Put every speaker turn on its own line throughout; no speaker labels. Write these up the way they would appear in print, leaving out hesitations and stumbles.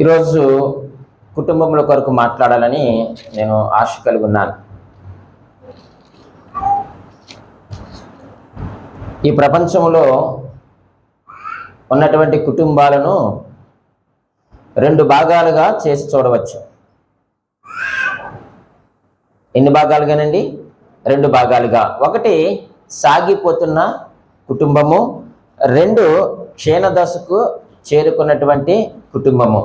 ఈరోజు కుటుంబముల కొరకు మాట్లాడాలని నేను ఆశ కలిగి ఉన్నాను. ఈ ప్రపంచంలో ఉన్నటువంటి కుటుంబాలను రెండు భాగాలుగా చేసి చూడవచ్చు. ఎన్ని భాగాలుగానండి? రెండు భాగాలుగా. ఒకటి సాగిపోతున్న కుటుంబము, రెండు క్షీణదశకు చేరుకున్నటువంటి కుటుంబము.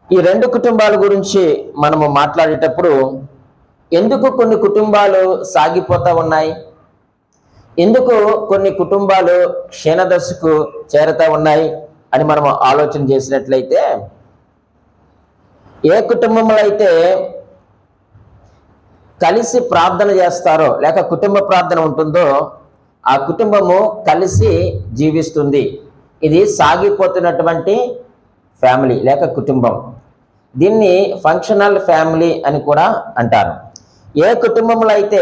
ఈ రెండు కుటుంబాల గురించి మనము మాట్లాడేటప్పుడు ఎందుకు కొన్ని కుటుంబాలు సాగిపోతూ ఉన్నాయి, ఎందుకు కొన్ని కుటుంబాలు క్షీణదశకు చేరుతూ ఉన్నాయి అని మనము ఆలోచన చేసినట్లయితే, ఏ కుటుంబంలో అయితే కలిసి ప్రార్థన చేస్తారో లేక కుటుంబ ప్రార్థన ఉంటుందో ఆ కుటుంబము కలిసి జీవిస్తుంది. ఇది సాగిపోతున్నటువంటి ఫ్యామిలీ లేక కుటుంబం. దీన్ని ఫంక్షనల్ ఫ్యామిలీ అని కూడా అంటారు. ఏ కుటుంబంలో అయితే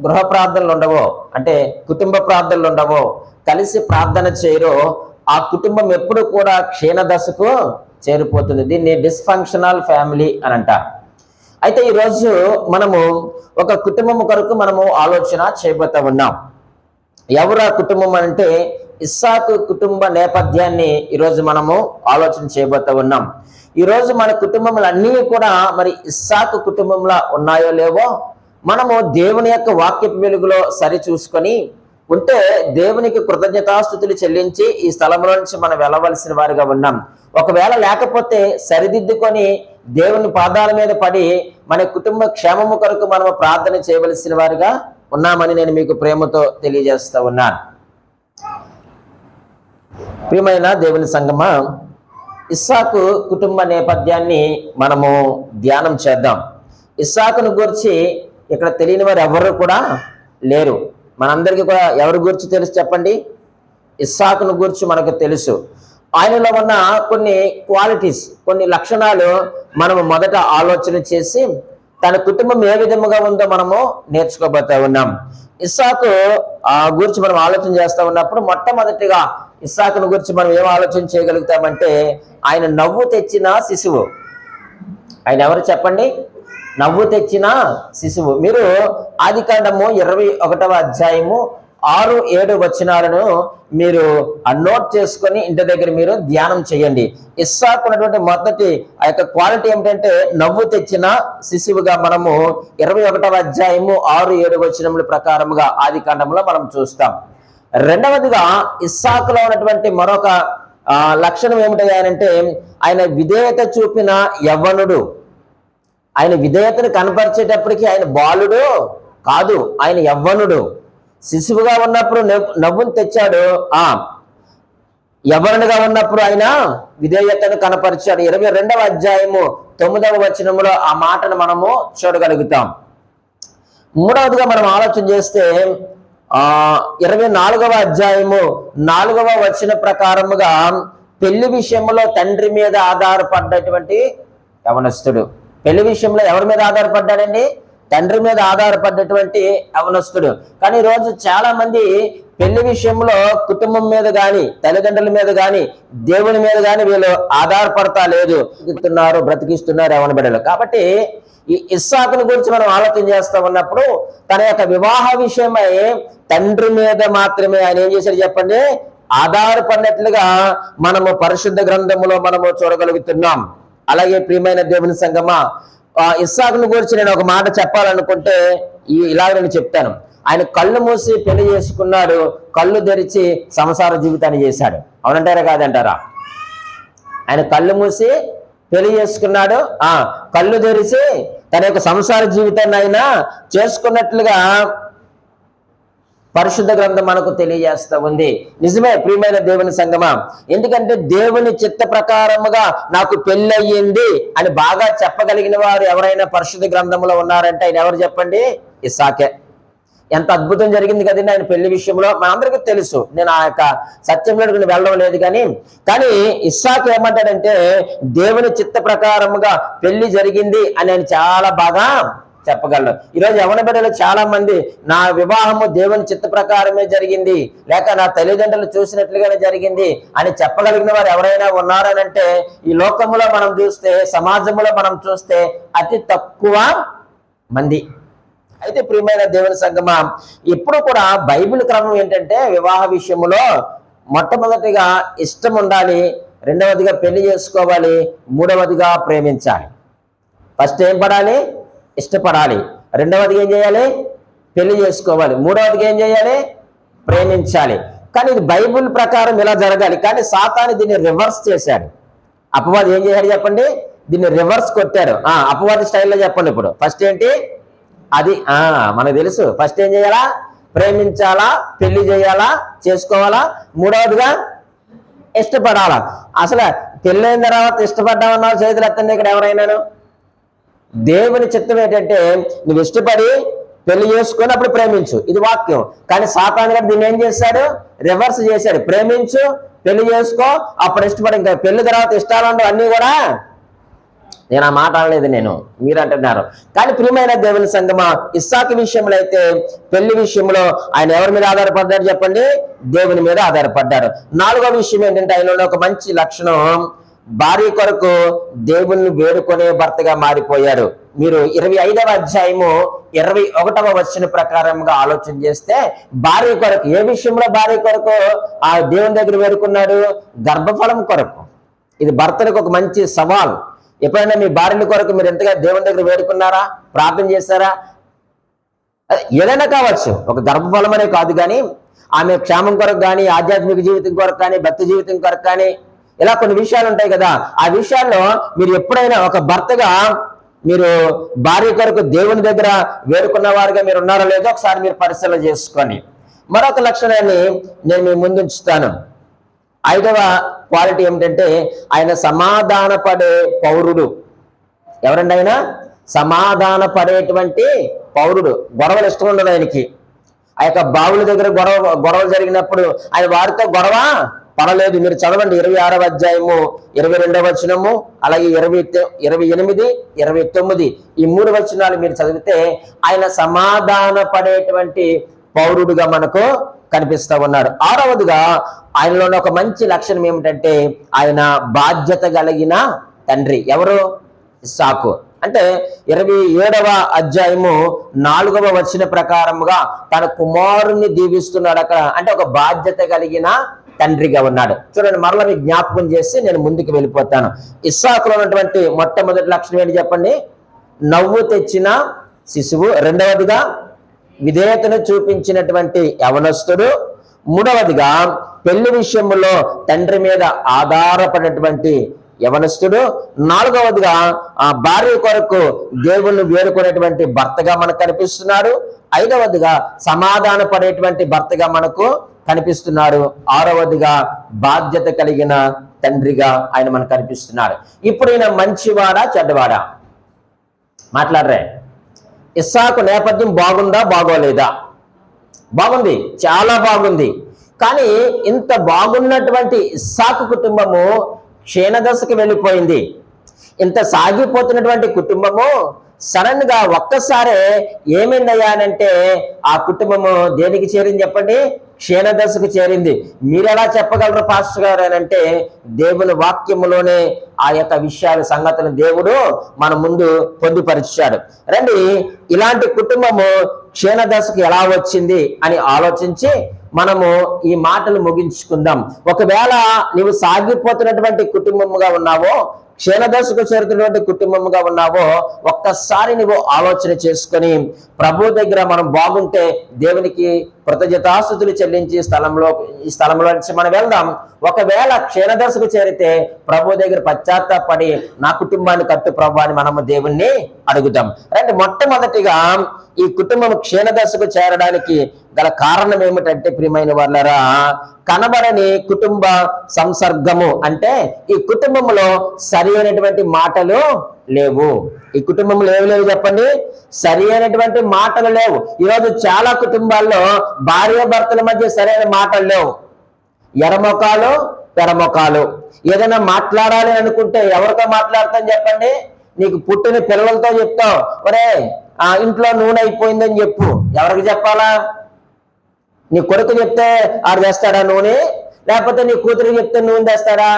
గృహ ప్రార్థనలు ఉండవో, అంటే కుటుంబ ప్రార్థనలు ఉండవో, కలిసి ప్రార్థన చేయరో ఆ కుటుంబం ఎప్పుడు కూడా క్షీణదశకు చేరిపోతుంది. దీన్ని డిస్ఫంక్షనల్ ఫ్యామిలీ అని అంటారు. అయితే ఈరోజు మనము ఒక కుటుంబం కొరకు మనము ఆలోచన చేయబోతూ ఉన్నాం. ఎవరు ఆ కుటుంబం అంటే ఇస్సాకు కుటుంబ నేపథ్యాన్ని ఈరోజు మనము ఆలోచన చేయబోతూ ఉన్నాం. ఈరోజు మన కుటుంబములన్నీ కూడా మరి ఇస్సాకు కుటుంబంలో ఉన్నాయో లేవో మనము దేవుని యొక్క వాక్యపు వెలుగులో సరి చూసుకొని ఉంటే దేవునికి కృతజ్ఞతాస్తుతులు చెల్లించి ఈ స్థలంలో నుంచి మనం వెళ్ళవలసిన వారిగా ఉన్నాం. ఒకవేళ లేకపోతే సరిదిద్దుకొని దేవుని పాదాల మీద పడి మన కుటుంబ క్షేమము కొరకు మనము ప్రార్థన చేయవలసిన వారిగా ఉన్నామని నేను మీకు ప్రేమతో తెలియజేస్తూ ఉన్నాను. ప్రియమైన దేవుని సంగమా, ఇస్సాకు కుటుంబ నేపథ్యాన్ని మనము ధ్యానం చేద్దాం. ఇస్సాకును గురించి ఇక్కడ తెలియని వారు ఎవరు కూడా లేరు. మనందరికీ కూడా ఎవరి గురించి తెలుసు చెప్పండి? ఇస్సాకును గురించి మనకు తెలుసు. ఆయనలో ఉన్న కొన్ని క్వాలిటీస్, కొన్ని లక్షణాలు మనము మొదట ఆలోచన చేసి తన కుటుంబం ఏ విధముగా ఉందో మనము నేర్చుకోబోతూ ఉన్నాం. ఇస్సాకు గురించి మనం ఆలోచన చేస్తూ ఉన్నప్పుడు మొట్టమొదటిగా ఇస్సాకును గురించి మనం ఏం ఆలోచన చేయగలుగుతామంటే ఆయన నవ్వు తెచ్చిన శిశువు. ఆయన ఎవరు చెప్పండి? నవ్వు తెచ్చిన శిశువు. మీరు ఆదికాండము 21వ అధ్యాయము 6-7 వచనాలను మీరు నోట్ చేసుకొని ఇంటి దగ్గర మీరు ధ్యానం చేయండి. ఇస్సాకు ఉన్నటువంటి మొదటి ఆ యొక్క క్వాలిటీ ఏమిటంటే నవ్వు తెచ్చిన శిశువుగా మనము 21వ అధ్యాయము 6-7 వచనముల ప్రకారముగా ఆదికాండంలో మనం చూస్తాం. రెండవదిగా ఇస్సాకులో ఉన్నటువంటి మరొక లక్షణం ఏమిటంటే ఆయన విధేయత చూపిన యవ్వనుడు. ఆయన విధేయతను కనపరిచేటప్పటికి ఆయన బాలుడు కాదు, ఆయన యవ్వనుడు. శిశువుగా ఉన్నప్పుడు నవ్వును తెచ్చాడు, యవ్వనుడిగా ఉన్నప్పుడు ఆయన విధేయతను కనపరిచాడు. 22వ అధ్యాయము 9వ వచనములో ఆ మాటను మనము చూడగలుగుతాం. మూడవదిగా మనం ఆలోచన చేస్తే 24వ అధ్యాయము 4వ వచన ప్రకారముగా పెళ్లి విషయంలో తండ్రి మీద ఆధారపడ్డటువంటి యవనస్తుడు. పెళ్లి విషయంలో ఎవరి మీద ఆధారపడ్డాడండి? తండ్రి మీద ఆధారపడ్డటువంటి యవనస్తుడు. కానీ ఈరోజు చాలా మంది పెళ్లి విషయంలో కుటుంబం మీద కానీ తల్లిదండ్రుల మీద కానీ దేవుని మీద కానీ వీళ్ళు ఆధారపడతా లేదు, బ్రతికిస్తున్నారు యవన బిడ్డలు. కాబట్టి ఈ ఇస్సాకుని గురించి మనం ఆలోచన చేస్తా ఉన్నప్పుడు తన యొక్క వివాహ విషయమై తండ్రి మీద మాత్రమే ఆయన ఏం చేశాడు చెప్పండి? ఆధారపడినట్లుగా మనము పరిశుద్ధ గ్రంథములో మనము చూడగలుగుతున్నాం. అలాగే ప్రియమైన దేవుని సంగమా, ఇస్సాకుని గురించి నేను ఒక మాట చెప్పాలనుకుంటే ఇలాగ నేను చెప్తాను. ఆయన కళ్ళు మూసి పెళ్లి చేసుకున్నాడు, కళ్ళు తెరిచి సంసార జీవితాన్ని చేశాడు. అవునంటారా కాదంటారా? ఆయన కళ్ళు మూసి పెళ్లి చేసుకున్నాడు, కళ్ళు తెరిచి తన యొక్క సంసార జీవితాన్ని ఆయన చేసుకున్నట్లుగా పరిశుద్ధ గ్రంథం మనకు తెలియజేస్తూ ఉంది. నిజమే ప్రియమైన దేవుని సంగమా, ఎందుకంటే దేవుని చిత్త ప్రకారముగా నాకు పెళ్ళయింది అని బాగా చెప్పగలిగిన వారు ఎవరైనా పరిశుద్ధ గ్రంథంలో ఉన్నారంటే ఆయన ఎవరు చెప్పండి? ఇస్సాకే. ఎంత అద్భుతం జరిగింది కదండి ఆయన పెళ్లి విషయంలో, మనందరికీ తెలుసు. నేను ఆ యొక్క సత్యంలోకి వెళ్ళడం లేదు కానీ ఇస్సాకు ఏమంటాడంటే దేవుని చిత్త ప్రకారముగా పెళ్లి జరిగింది అని ఆయన చాలా బాగా చెప్పగలరు. ఈరోజు యవన బిడ్డలు చాలా మంది నా వివాహము దేవుని చిత్త ప్రకారమే జరిగింది, లేక నా తల్లిదండ్రులు చూసినట్లుగానే జరిగింది అని చెప్పగలిగిన వారు ఎవరైనా ఉన్నారనంటే ఈ లోకంలో మనం చూస్తే, సమాజంలో మనం చూస్తే అతి తక్కువ మంది. అయితే ప్రియమైన దేవుని సంగమా, ఎప్పుడు కూడా బైబిల్ క్రమం ఏంటంటే వివాహ విషయంలో మొట్టమొదటిగా ఇష్టం ఉండాలి, రెండవదిగా పెళ్లి చేసుకోవాలి, మూడవదిగా ప్రేమించాలి. ఫస్ట్ ఏం పడాలి? ఇష్టపడాలి. రెండవదిగా ఏం చేయాలి? పెళ్లి చేసుకోవాలి. మూడవదిగా ఏం చేయాలి? ప్రేమించాలి. కానీ ఇది బైబిల్ ప్రకారం ఇలా జరగాలి. కానీ సాతాను దీన్ని రివర్స్ చేశాడు. అపవాది ఏం చేశాడు చెప్పండి? దీన్ని రివర్స్ కొట్టారు. అపవాది స్టైల్లో చెప్పండి. ఇప్పుడు ఫస్ట్ ఏంటి? అది మనకు తెలుసు. ఫస్ట్ ఏం చేయాలా? ప్రేమించాలా, పెళ్లి చేయాలా, చేసుకోవాలా, మూడవదిగా ఇష్టపడాలా. అసలు పెళ్ళైన తర్వాత ఇష్టపడ్డామన్నా చేతులు ఎత్తండి ఇక్కడ ఎవరైనాను. దేవుని చిత్తం ఏంటంటే నువ్వు ఇష్టపడి పెళ్లి చేసుకొని అప్పుడు ప్రేమించు, ఇది వాక్యం. కానీ సాతాను గారు దీన్ని ఏం చేశాడు? రివర్స్ చేశాడు. ప్రేమించు, పెళ్లి చేసుకో, అప్పుడు ఇష్టపడి. ఇంకా పెళ్లి తర్వాత ఇష్టాలు అన్నీ కూడా నేను ఆ మాట అనలేదు, నేను మీరు అంటున్నారు. కానీ ప్రియమైన దేవుని సంగమా, ఇస్సాకు విషయంలో అయితే పెళ్లి విషయంలో ఆయన ఎవరి మీద ఆధారపడ్డారు చెప్పండి? దేవుని మీద ఆధారపడ్డారు. నాలుగో విషయం ఏంటంటే ఆయనలో ఒక మంచి లక్షణం, భార్య కొరకు దేవుణ్ణి వేడుకునే భర్తగా మారిపోయారు. మీరు 25వ అధ్యాయము 21వ వచన ప్రకారంగా ఆలోచన చేస్తే భార్య కొరకు ఏ విషయంలో భార్య కొరకు ఆ దేవుని దగ్గర వేడుకున్నాడు? గర్భఫలం కొరకు. ఇది భర్తలకు ఒక మంచి సవాల్. ఎప్పుడైనా మీ భార్యల కొరకు మీరు ఎంతగా దేవుని దగ్గర వేడుకున్నారా? ప్రార్థన చేశారా? ఏదైనా కావచ్చు, ఒక గర్భఫలం అనే కాదు, కానీ ఆమె క్షేమం కొరకు కానీ, ఆధ్యాత్మిక జీవితం కొరకు కానీ, భక్తి జీవితం కొరకు కానీ, ఇలా కొన్ని విషయాలు ఉంటాయి కదా. ఆ విషయాల్లో మీరు ఎప్పుడైనా ఒక భర్తగా మీరు భార్య కొరకు దేవుని దగ్గర వేడుకున్న వారుగా మీరు ఉన్నారో లేదో ఒకసారి మీరు పరిశీలన చేసుకోండి. మరొక లక్షణాన్ని నేను మీ ముందు ఉంచుతాను. 5వ క్వాలిటీ ఏమిటంటే ఆయన సమాధాన పడే పౌరుడు. ఎవరండి ఆయన? సమాధాన పడేటువంటి పౌరుడు. గొడవలు ఇష్టం ఉండదు ఆయనకి. ఆ యొక్క బావుల దగ్గర గొడవలు జరిగినప్పుడు ఆయన వారితో గొడవ పడలేదు. మీరు చదవండి 26వ అధ్యాయము 22వ వచనము, అలాగే 28, 29 ఈ 3 వచనాలు మీరు చదివితే ఆయన సమాధాన పడేటువంటి పౌరుడుగా మనకు కనిపిస్తా ఉన్నాడు. 6వదిగా ఆయనలో ఒక మంచి లక్షణం ఏమిటంటే ఆయన బాధ్యత కలిగిన తండ్రి. ఎవరు? ఇస్సాకు. అంటే 27వ అధ్యాయము 4వ వచన ప్రకారముగా తన కుమారుణ్ణి దీవిస్తున్నాడు అక్కడ. అంటే ఒక బాధ్యత కలిగిన తండ్రిగా ఉన్నాడు. చూడండి, మరలా మీకు జ్ఞాపకం చేసి నేను ముందుకు వెళ్ళిపోతాను. ఇస్సాకులో ఉన్నటువంటి మొట్టమొదటి లక్షణం ఏంటి చెప్పండి? నవ్వు తెచ్చిన శిశువు. రెండవదిగా విధేయతను చూపించినటువంటి యవనస్తుడు. మూడవదిగా పెళ్లి విషయంలో తండ్రి మీద ఆధారపడినటువంటి యవనస్తుడు. నాలుగవదిగా ఆ భార్య కొరకు దేవుణ్ణి వేడుకునేటువంటి భర్తగా మనకు కనిపిస్తున్నాడు. 5వదిగా సమాధాన పడేటువంటి భర్తగా మనకు కనిపిస్తున్నాడు. 6వదిగా బాధ్యత కలిగిన తండ్రిగా ఆయన మనకు కనిపిస్తున్నాడు. ఇప్పుడు ఈయన మంచివాడా చెడ్డవాడా? మాట్లాడరే. ఇస్సాకు నేపథ్యం బాగుందా బాగోలేదా? బాగుంది, చాలా బాగుంది. కానీ ఇంత బాగున్నటువంటి ఇస్సాకు కుటుంబము క్షీణదశకు వెళ్ళిపోయింది. ఇంత సాగిపోతున్నటువంటి కుటుంబము సడన్ గా ఒక్కసారే ఏమైందయ్యానంటే ఆ కుటుంబము దేనికి చేరింది చెప్పండి? క్షీణదశకు చేరింది. మీరు ఎలా చెప్పగలరు పాస్టర్ గారు అని అంటే దేవుని వాక్యములోనే ఆ యొక్క విషయాల సంగతులు దేవుడు మన ముందు పొందుపరిచాడు. రండి, ఇలాంటి కుటుంబము క్షీణదశకు ఎలా వచ్చింది అని ఆలోచించి మనము ఈ మాటలు ముగించుకుందాం. ఒకవేళ నీవు సాగిపోతున్నటువంటి కుటుంబముగా ఉన్నావో, క్షీణదశకు చేరుతున్నటువంటి కుటుంబముగా ఉన్నావో, ఒక్కసారి నువ్వు ఆలోచన చేసుకొని ప్రభు దగ్గర మనం బాగుంటే దేవునికి కృతజ్ఞతాస్తుతులు చెల్లించి ఈ స్థలంలో నుంచి మనం వెళ్దాం. ఒకవేళ క్షీణదశకు చేరితే ప్రభు దగ్గర పశ్చాత్తాపడి నా కుటుంబాన్ని కట్టు ప్రభు అని మనము దేవుణ్ణి అడుగుదాం. రండి, మొట్టమొదటిగా ఈ కుటుంబం క్షీణదశకు చేరడానికి గల కారణం ఏమిటంటే ప్రియమైన వాళ్ళరా, కనబడని కుటుంబ సంసర్గము. అంటే ఈ కుటుంబంలో సరి అయినటువంటి మాటలు లేవు. ఈ కుటుంబంలో ఏమి లేవు చెప్పండి? సరి అయినటువంటి మాటలు లేవు. ఈరోజు చాలా కుటుంబాల్లో భార్య భర్తల మధ్య సరైన మాటలు లేవు. ఎరమొకాలు పెరమొకాలు. ఏదైనా మాట్లాడాలి అనుకుంటే ఎవరితో మాట్లాడతాం చెప్పండి? నీకు పుట్టిన పిల్లలతో చెప్తావు, ఒరే ఇంట్లో నూనె అయిపోయిందని చెప్పు. ఎవరికి చెప్పాలా? నీ కొడుకు చెప్తే ఆడు తెస్తాడా నూనె? లేకపోతే నీ కూతురు చెప్తే నూనె తెస్తాడా?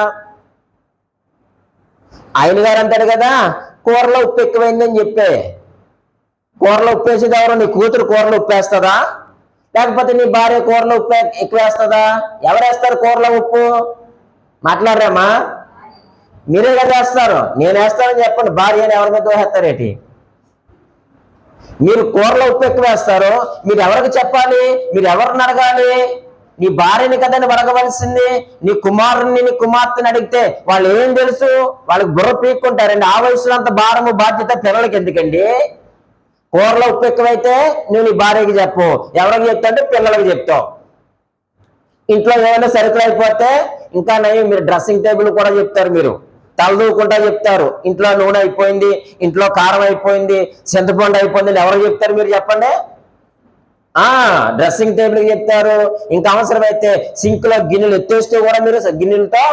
ఆయన గారు అంటాడు కదా, కూరలో ఉప్పు ఎక్కువైందని చెప్పే. కూరలో ఉప్పు వేసేది ఎవరు? నీ కూతురు కూరలో ఉప్పు వేస్తుందా? లేకపోతే నీ భార్య కూరలో ఉప్పు ఎక్కువ వేస్తుందా? ఎవరు వేస్తారు కూరలో ఉప్పు? మాట్లాడరామా? మీరే కదా వేస్తారు. నేను వేస్తానని చెప్పండి. భార్య అని ఎవరి మీద వేస్తారేటి? మీరు కూరలో ఉప్పు ఎక్కువ వేస్తారు. మీరు ఎవరికి చెప్పాలి? మీరు ఎవరిని అడగాలి? నీ భార్యని కదా అడగవలసింది. నీ కుమారుని నీ కుమార్తెని అడిగితే వాళ్ళు ఏం తెలుసు? వాళ్ళకి బుర్ర పీక్కుంటారండి. ఆ వయసులో అంత భారము బాధ్యత పిల్లలకి ఎందుకండి? కూరలో ఉప్పు ఎక్కువైతే నువ్వు నీ భార్యకి చెప్పు. ఎవరికి చెప్తాంటే పిల్లలకి చెప్తావు. ఇంట్లో ఏమైనా సరుకులు అయిపోతే ఇంకా నయం, మీరు డ్రెస్సింగ్ టేబుల్ కూడా చెప్తారు. మీరు తలదూకుంటా చెప్తారు. ఇంట్లో నూనె అయిపోయింది, ఇంట్లో కారం అయిపోయింది, చింతపండు అయిపోయింది. ఎవరికి చెప్తారు మీరు చెప్పండి? డ్రెస్సింగ్ టేబుల్కి చెప్తారు. ఇంకా అవసరమైతే సింక్ లో గిన్నెలు ఎత్తేస్తే కూడా మీరు గిన్నెలతో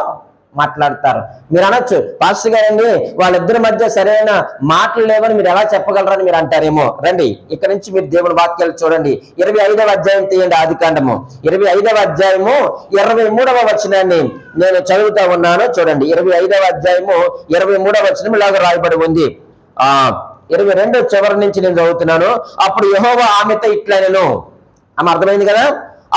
మాట్లాడతారు. మీరు అనొచ్చు, పాస్టర్ గారండి వాళ్ళిద్దరి మధ్య సరైన మాటలు లేవని మీరు ఎలా చెప్పగలరని మీరు అంటారేమో. రండి ఇక్కడ నుంచి మీరు దేవుని వాక్యాలు చూడండి. 25వ అధ్యాయం తీయండి. ఆదికాండము 25వ అధ్యాయము 23వ వచనాన్ని నేను చదువుతా ఉన్నాను. చూడండి, 25వ అధ్యాయము 23వ వచనం ఇలాగ రాయబడి ఉంది. 22 చివరి నుంచి నేను చదువుతున్నాను. అప్పుడు యెహోవా ఆమెతో ఇట్లనెను. ఆమె అర్థమైంది కదా?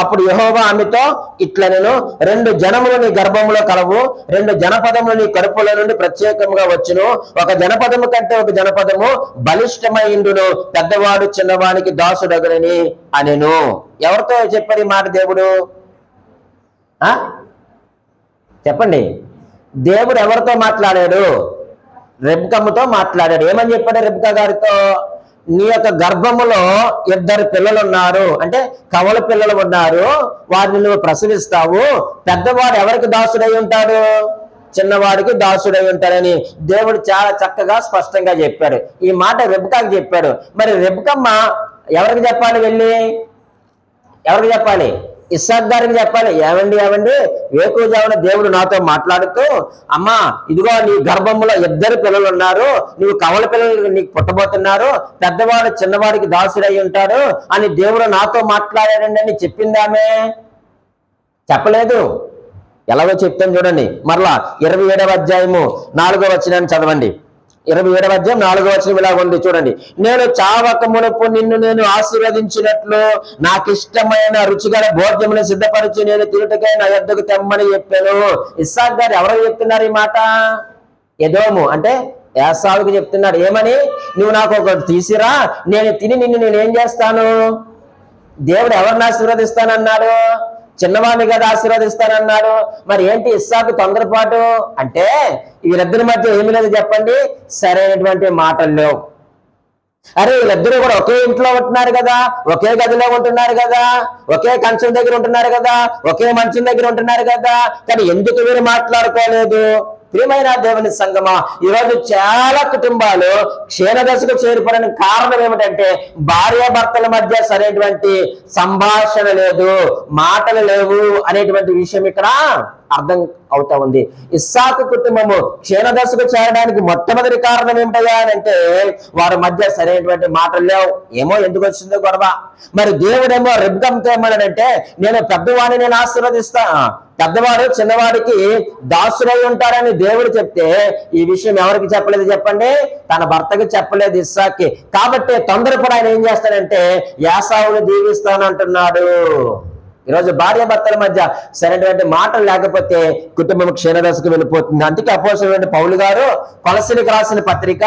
అప్పుడు యెహోవా ఆమెతో ఇట్లనెను, 2 జనములు నీ గర్భములో కలవు, 2 జనపదములు నీ కడుపులో నుండి ప్రత్యేకంగా వచ్చును. ఒక జనపదము కంటే ఒక జనపదము బలిష్టమైండును, పెద్దవాడు చిన్నవానికి దాసుడగునని అనెను. ఎవరితో చెప్పారు ఈ మాట దేవుడు? చెప్పండి. దేవుడు ఎవరితో మాట్లాడాడు? రెబ్కమ్మతో మాట్లాడాడు. ఏమని చెప్పాడు రెబ్కా గారితో? నీ యొక్క గర్భములో 2 పిల్లలు ఉన్నారు, అంటే కవల పిల్లలు ఉన్నారు, వారిని నువ్వు ప్రసవిస్తావు. పెద్దవాడు ఎవరికి దాసుడై ఉంటాడు? చిన్నవాడికి దాసుడై ఉంటాడని దేవుడు చాలా చక్కగా స్పష్టంగా చెప్పాడు. ఈ మాట రెబ్కాకి చెప్పాడు. మరి రెబ్కమ్మ ఎవరికి చెప్పాలి? వెళ్ళి ఎవరికి చెప్పాలి? ఇస్సాకు గారికి చెప్పాలి. ఏమండి వేకువజామున దేవుడు నాతో మాట్లాడుతూ, అమ్మా ఇదిగో నీ గర్భంలో 2 పిల్లలు ఉన్నారు, నువ్వు కవల పిల్లలు నీకు పుట్టబోతున్నారు, పెద్దవాడు చిన్నవాడికి దాసుడై ఉంటాడు అని దేవుడు నాతో మాట్లాడాడండి అని చెప్పిందామే? చెప్పలేదు. ఎలాగో చెప్తాను చూడండి. మరలా 27వ అధ్యాయము 4వ వచనాన్ని చదవండి. 27వ అధ్యాయం 4వ వచనం ఇలాగ ఉంది చూడండి. నేను చావక మునుపు నిన్ను నేను ఆశీర్వదించినట్లు నాకు ఇష్టమైన రుచిగల భోజ్యమును సిద్ధపరిచి నేను తిరుటకై నా యొద్దకు తెమ్మని చెప్పాను. ఇస్సాకు గారు ఎవరికి చెప్తున్నారు ఈ మాట? ఎదోము అంటే ఏసావుకి చెప్తున్నాడు. ఏమని? నువ్వు నాకు ఒకటి తీసిరా, నేను తిని నిన్ను నేనేం చేస్తాను? దేవుడు ఎవరిని ఆశీర్వదిస్తానన్నాడు? చిన్నవాడిని కదా ఆశీర్వదిస్తానన్నాడు. మరి ఏంటి ఇస్సాకు తొందరపాటు? అంటే వీళ్ళిద్దరి మధ్య ఏమి లేదు చెప్పండి? సరైనటువంటి మాటలు లేవు. అరే వీళ్ళిద్దరూ కూడా ఒకే ఇంట్లో ఉంటున్నారు కదా, ఒకే గదిలో ఉంటున్నారు కదా, ఒకే కంచం దగ్గర ఉంటున్నారు కదా, ఒకే మంచం దగ్గర ఉంటున్నారు కదా, కానీ ఎందుకు వీరు మాట్లాడుకోలేదు? ప్రియమైన దేవుని సంగమా, ఈరోజు చాలా కుటుంబాలు క్షీణదశకు చేరిపోవడానికి కారణం ఏమిటంటే భార్యాభర్తల మధ్య సరైనటువంటి సంభాషణ లేదు, మాటలు లేవు అనేటువంటి విషయం ఇక్కడ అర్థం అవుతా ఉంది. ఇస్సాకు కుటుంబము క్షీణదశకు చేరడానికి మొట్టమొదటి కారణం ఏమిటయ్యా అంటే వారి మధ్య సరైనటువంటి మాటలు లేవు. ఏమో ఎందుకు వచ్చిందో గొడవ. మరి దేవుడేమో రెబ్కమ్మతో ఏమన్నాడంటే, నేను పెద్దవాడిని నేను ఆశీర్వదిస్తా, పెద్దవాడు చిన్నవాడికి దాసుడై ఉంటారని దేవుడు చెప్తే ఈ విషయం ఎవరికి చెప్పలేదు చెప్పండి? తన భర్తకి చెప్పలేదు ఇస్సాకి. కాబట్టి తొందరపడి ఆయన ఏం చేస్తాడంటే యాసావుని దీవిస్తానంటున్నాడు. ఈరోజు భార్యాభర్తల మధ్య సరైనటువంటి మాటలు లేకపోతే కుటుంబం క్షీణదశకు వెళ్ళిపోతుంది. అందుకే అపోస్తలుడైన పౌలు గారు కొలస్సీలకు రాసిన పత్రిక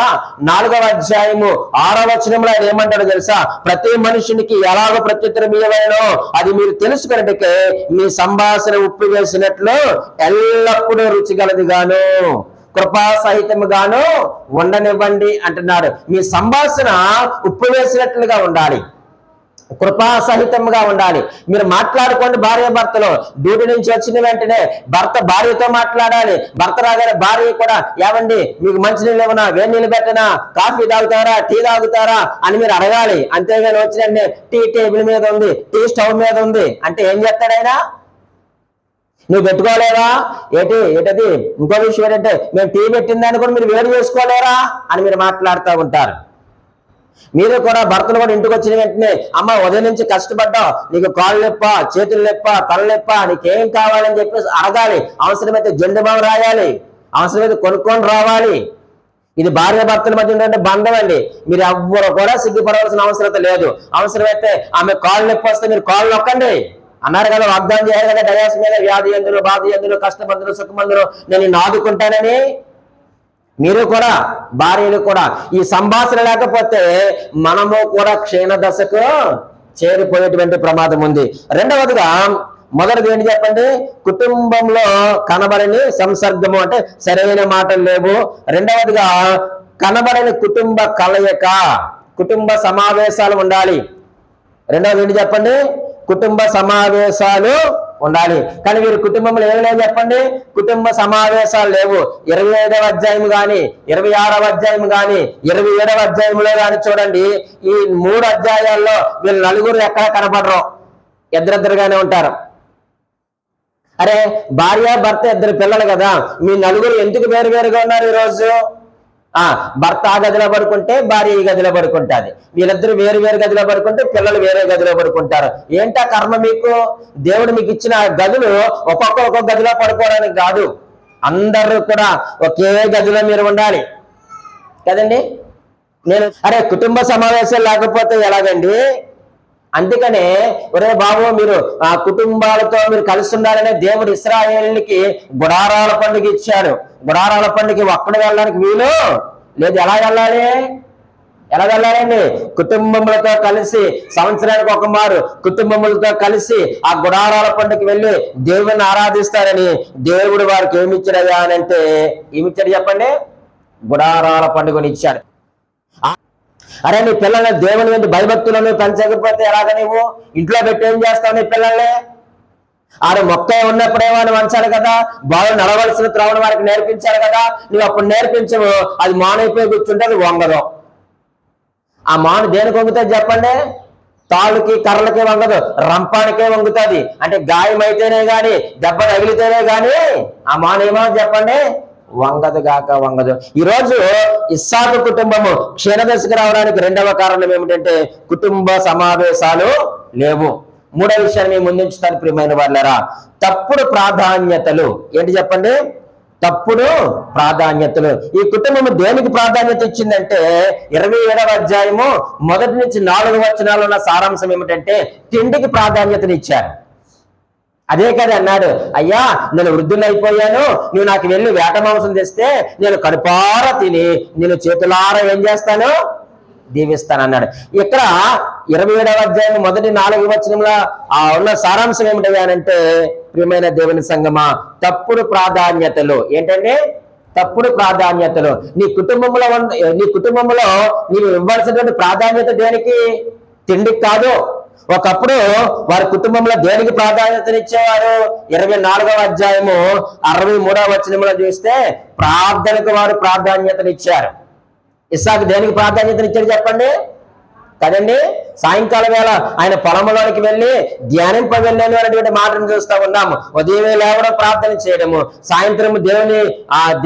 4వ అధ్యాయము 6వ వచనంలో ఆయన ఏమంటాడో తెలుసా? ప్రతి మనుషునికి ఎలాగో ప్రత్యుత్తరం ఇవ్వలేనో అది మీరు తెలుసుకున్నట్టుకే మీ సంభాషణ ఉప్పు వేసినట్లు ఎల్లప్పుడూ రుచిగలదిగాను కృపా సహితముగాను ఉండనివ్వండి అంటున్నాడు. మీ సంభాషణ ఉప్పు వేసినట్లుగా ఉండాలి, కృపా సహితంగా ఉండాలి. మీరు మాట్లాడుకోండి భార్యాభర్తలు. డ్యూటీ నుంచి వచ్చిన వెంటనే భర్త భార్యతో మాట్లాడాలి, భర్త రాగానే భార్య కూడా ఏమండి మీకు మంచినీళ్ళు ఏమన్నా, వేడి నీళ్ళు పెట్టనా, కాఫీ తాగుతారా, టీ తాగుతారా అని మీరు అడగాలి. అంతేగాని వచ్చిన టీ టేబుల్ మీద ఉంది, టీ స్టవ్ మీద ఉంది అంటే ఏం చేస్తాడు ఆయన? నువ్వు పెట్టుకోలేరా ఏటది? ఇంకో విషయం ఏంటంటే మేము టీ పెట్టిందని కూడా మీరు వేడి చేసుకోలేరా అని మీరు మాట్లాడుతూ ఉంటారు. మీరు కూడా భర్తలు కూడా ఇంటికి వచ్చిన వెంటనే, అమ్మ ఉదయం నుంచి కష్టపడ్డావు, నీకు కాళ్ళు నొప్ప, చేతులు నొప్ప, తల నొప్ప, నీకేం కావాలని చెప్పేసి అడగాలి. అవసరమైతే జెండు బాం రాయాలి, అవసరమైతే కొనుక్కొని రావాలి. ఇది భార్య భర్తల మధ్య ఉండే బంధం అండి. మీరు ఎవ్వరు కూడా సిగ్గుపడవలసిన అవసరం లేదు. అవసరమైతే ఆమె కాళ్ళు నొప్పి వస్తే మీరు కాళ్ళు నొక్కండి అన్నారు కదా, వాగ్దానం చేయాలి కదా డయాస్ మీద, వ్యాధి ఎందులో, బాధ ఎందులో, కష్టమందులు, సుఖమందులు నేను నిన్ను ఆదుకుంటానని. మీరు కూడా భార్యలు కూడా ఈ సంభాషణ లేకపోతే మనము కూడా క్షీణ దశకు చేరిపోయేటువంటి ప్రమాదం ఉంది. రెండవదిగా, మొదటిది ఏంటి చెప్పండి? కుటుంబంలో కనబడని సంసర్గము, అంటే సరైన మాటలు లేవు. రెండవదిగా, కనబడని కుటుంబ కలయిక, కుటుంబ సమావేశాలు ఉండాలి. రెండవది ఏంటి చెప్పండి? కుటుంబ సమావేశాలు ఉండాలి. కానీ వీరి కుటుంబంలో ఏమి లేవు చెప్పండి? కుటుంబ సమావేశాలు లేవు. 25వ అధ్యాయం కానీ, 26వ అధ్యాయం కానీ, 27వ అధ్యాయంలో కానీ చూడండి, ఈ 3 అధ్యాయాల్లో వీళ్ళు నలుగురు ఎక్కడ కనపడరు, ఇద్దరిద్దరుగానే ఉంటారు. అరే, భార్య భర్త 2 పిల్లలు కదా, మీ నలుగురు ఎందుకు వేరువేరుగా ఉన్నారు ఈరోజు? భర్త ఆ గదిలో పడుకుంటే భార్య ఈ గదిలో పడుకుంటుంది, వీళ్ళిద్దరు వేరు వేరు గదిలో పడుకుంటే పిల్లలు వేరే గదిలో పడుకుంటారు. ఏంటా కర్మ మీకు? దేవుడు మీకు ఇచ్చిన గదులు ఒక్కొక్క గదిలో పడుకోవడానికి కాదు, అందరూ కూడా ఒకే గదిలో మీరు ఉండాలి కదండి. అరే, కుటుంబ సమావేశాలు లేకపోతే ఎలాగండి? అందుకనే ఒరే బాబు, మీరు ఆ కుటుంబాలతో మీరు కలిసి ఉండాలనే దేవుడు ఇశ్రాయేలుకి గుడారాల పండుగ ఇచ్చాడు. గుడారాల పండుగ ఒక్కడ వెళ్ళడానికి వీలు లేదు. ఎలా వెళ్ళాలి? ఎలా వెళ్ళాలండి? కుటుంబములతో కలిసి, సంవత్సరానికి ఒక మారు కుటుంబములతో కలిసి ఆ గుడారాల పండుగకి వెళ్ళి దేవుని ఆరాధిస్తారని దేవుడు వారికి ఏమిచ్చాడయ్యా అని అంటే, ఏమిచ్చాడు చెప్పండి? గుడారాల పండుగని ఇచ్చాడు. అరే, నీ పిల్లల్ని దేవుని మీద భయభక్తులను పెంచకపోతే ఎలాగ? నీవు ఇంట్లో పెట్టి ఏం చేస్తావు నీ పిల్లల్ని? ఆడు మొక్క ఉన్నప్పుడేమో అని వంచాలి కదా, బాగా నడవలసిన త్రవణ వారికి నేర్పించాలి కదా. నువ్వు అప్పుడు నేర్పించవు, అది మానైపోయి కూర్చుంటే అది వంగదు. ఆ మాను దేనికి వంగుతుంది చెప్పండి? తాళ్ళకి కర్రలకే వంగదు, రంపానికే వంగుతుంది. అంటే గాయం అయితేనే గాని, దెబ్బ తగిలితేనే గాని ఆ మాను ఏమో చెప్పండి? వంగదు గాక వంగదు. ఈరోజు ఇస్సాకు కుటుంబము క్షీణదశకు రావడానికి రెండవ కారణం ఏమిటంటే కుటుంబ సమావేశాలు లేవు. మూడో విషయాన్ని ముందుంచుతాను ప్రియమైన వాళ్ళరా, తప్పుడు ప్రాధాన్యతలు. ఏంటి చెప్పండి? తప్పుడు ప్రాధాన్యతలు. ఈ కుటుంబం దేనికి ప్రాధాన్యత ఇచ్చిందంటే 27వ అధ్యాయము 1 నుంచి 4 వచనాలు ఉన్న సారాంశం ఏమిటంటే తిండికి ప్రాధాన్యతనిచ్చారు. అదే కదా అన్నాడు, అయ్యా నేను వృద్ధులైపోయాను, నువ్వు నాకు వెళ్ళి వేట మాంసం తెస్తే నేను కడుపారా తిని నేను చేతులారా ఏం చేస్తాను? దీవిస్తానన్నాడు. ఇక్కడ 27వ అధ్యాయం 1-4 వచనంలో ఉన్న సారాంశం ఏమిటంటే, ప్రియమైన దేవుని సంగమా, తప్పుడు ప్రాధాన్యతలు. ఏంటంటే తప్పుడు ప్రాధాన్యతలు. నీ కుటుంబంలో నీవు ఇవ్వాల్సినటువంటి ప్రాధాన్యత దేనికి? తిండికి కాదు. ఒకప్పుడు వారి కుటుంబంలో దేనికి ప్రాధాన్యతనిచ్చేవారు? 24వ అధ్యాయము 63వ వచనంలో చూస్తే ప్రార్థనకు వారు ప్రాధాన్యతనిచ్చారు. ఇస్సాకు దేనికి ప్రాధాన్యతనిచ్చాడు చెప్పండి? కదండి, సాయంకాలం వేళ ఆయన పొలంలోనికి వెళ్ళి ధ్యానింప వెళ్ళాను అనేటువంటి మాటను చూస్తూ ఉన్నాము. ఉదయం లేవడం ప్రార్థన చేయడము, సాయంత్రం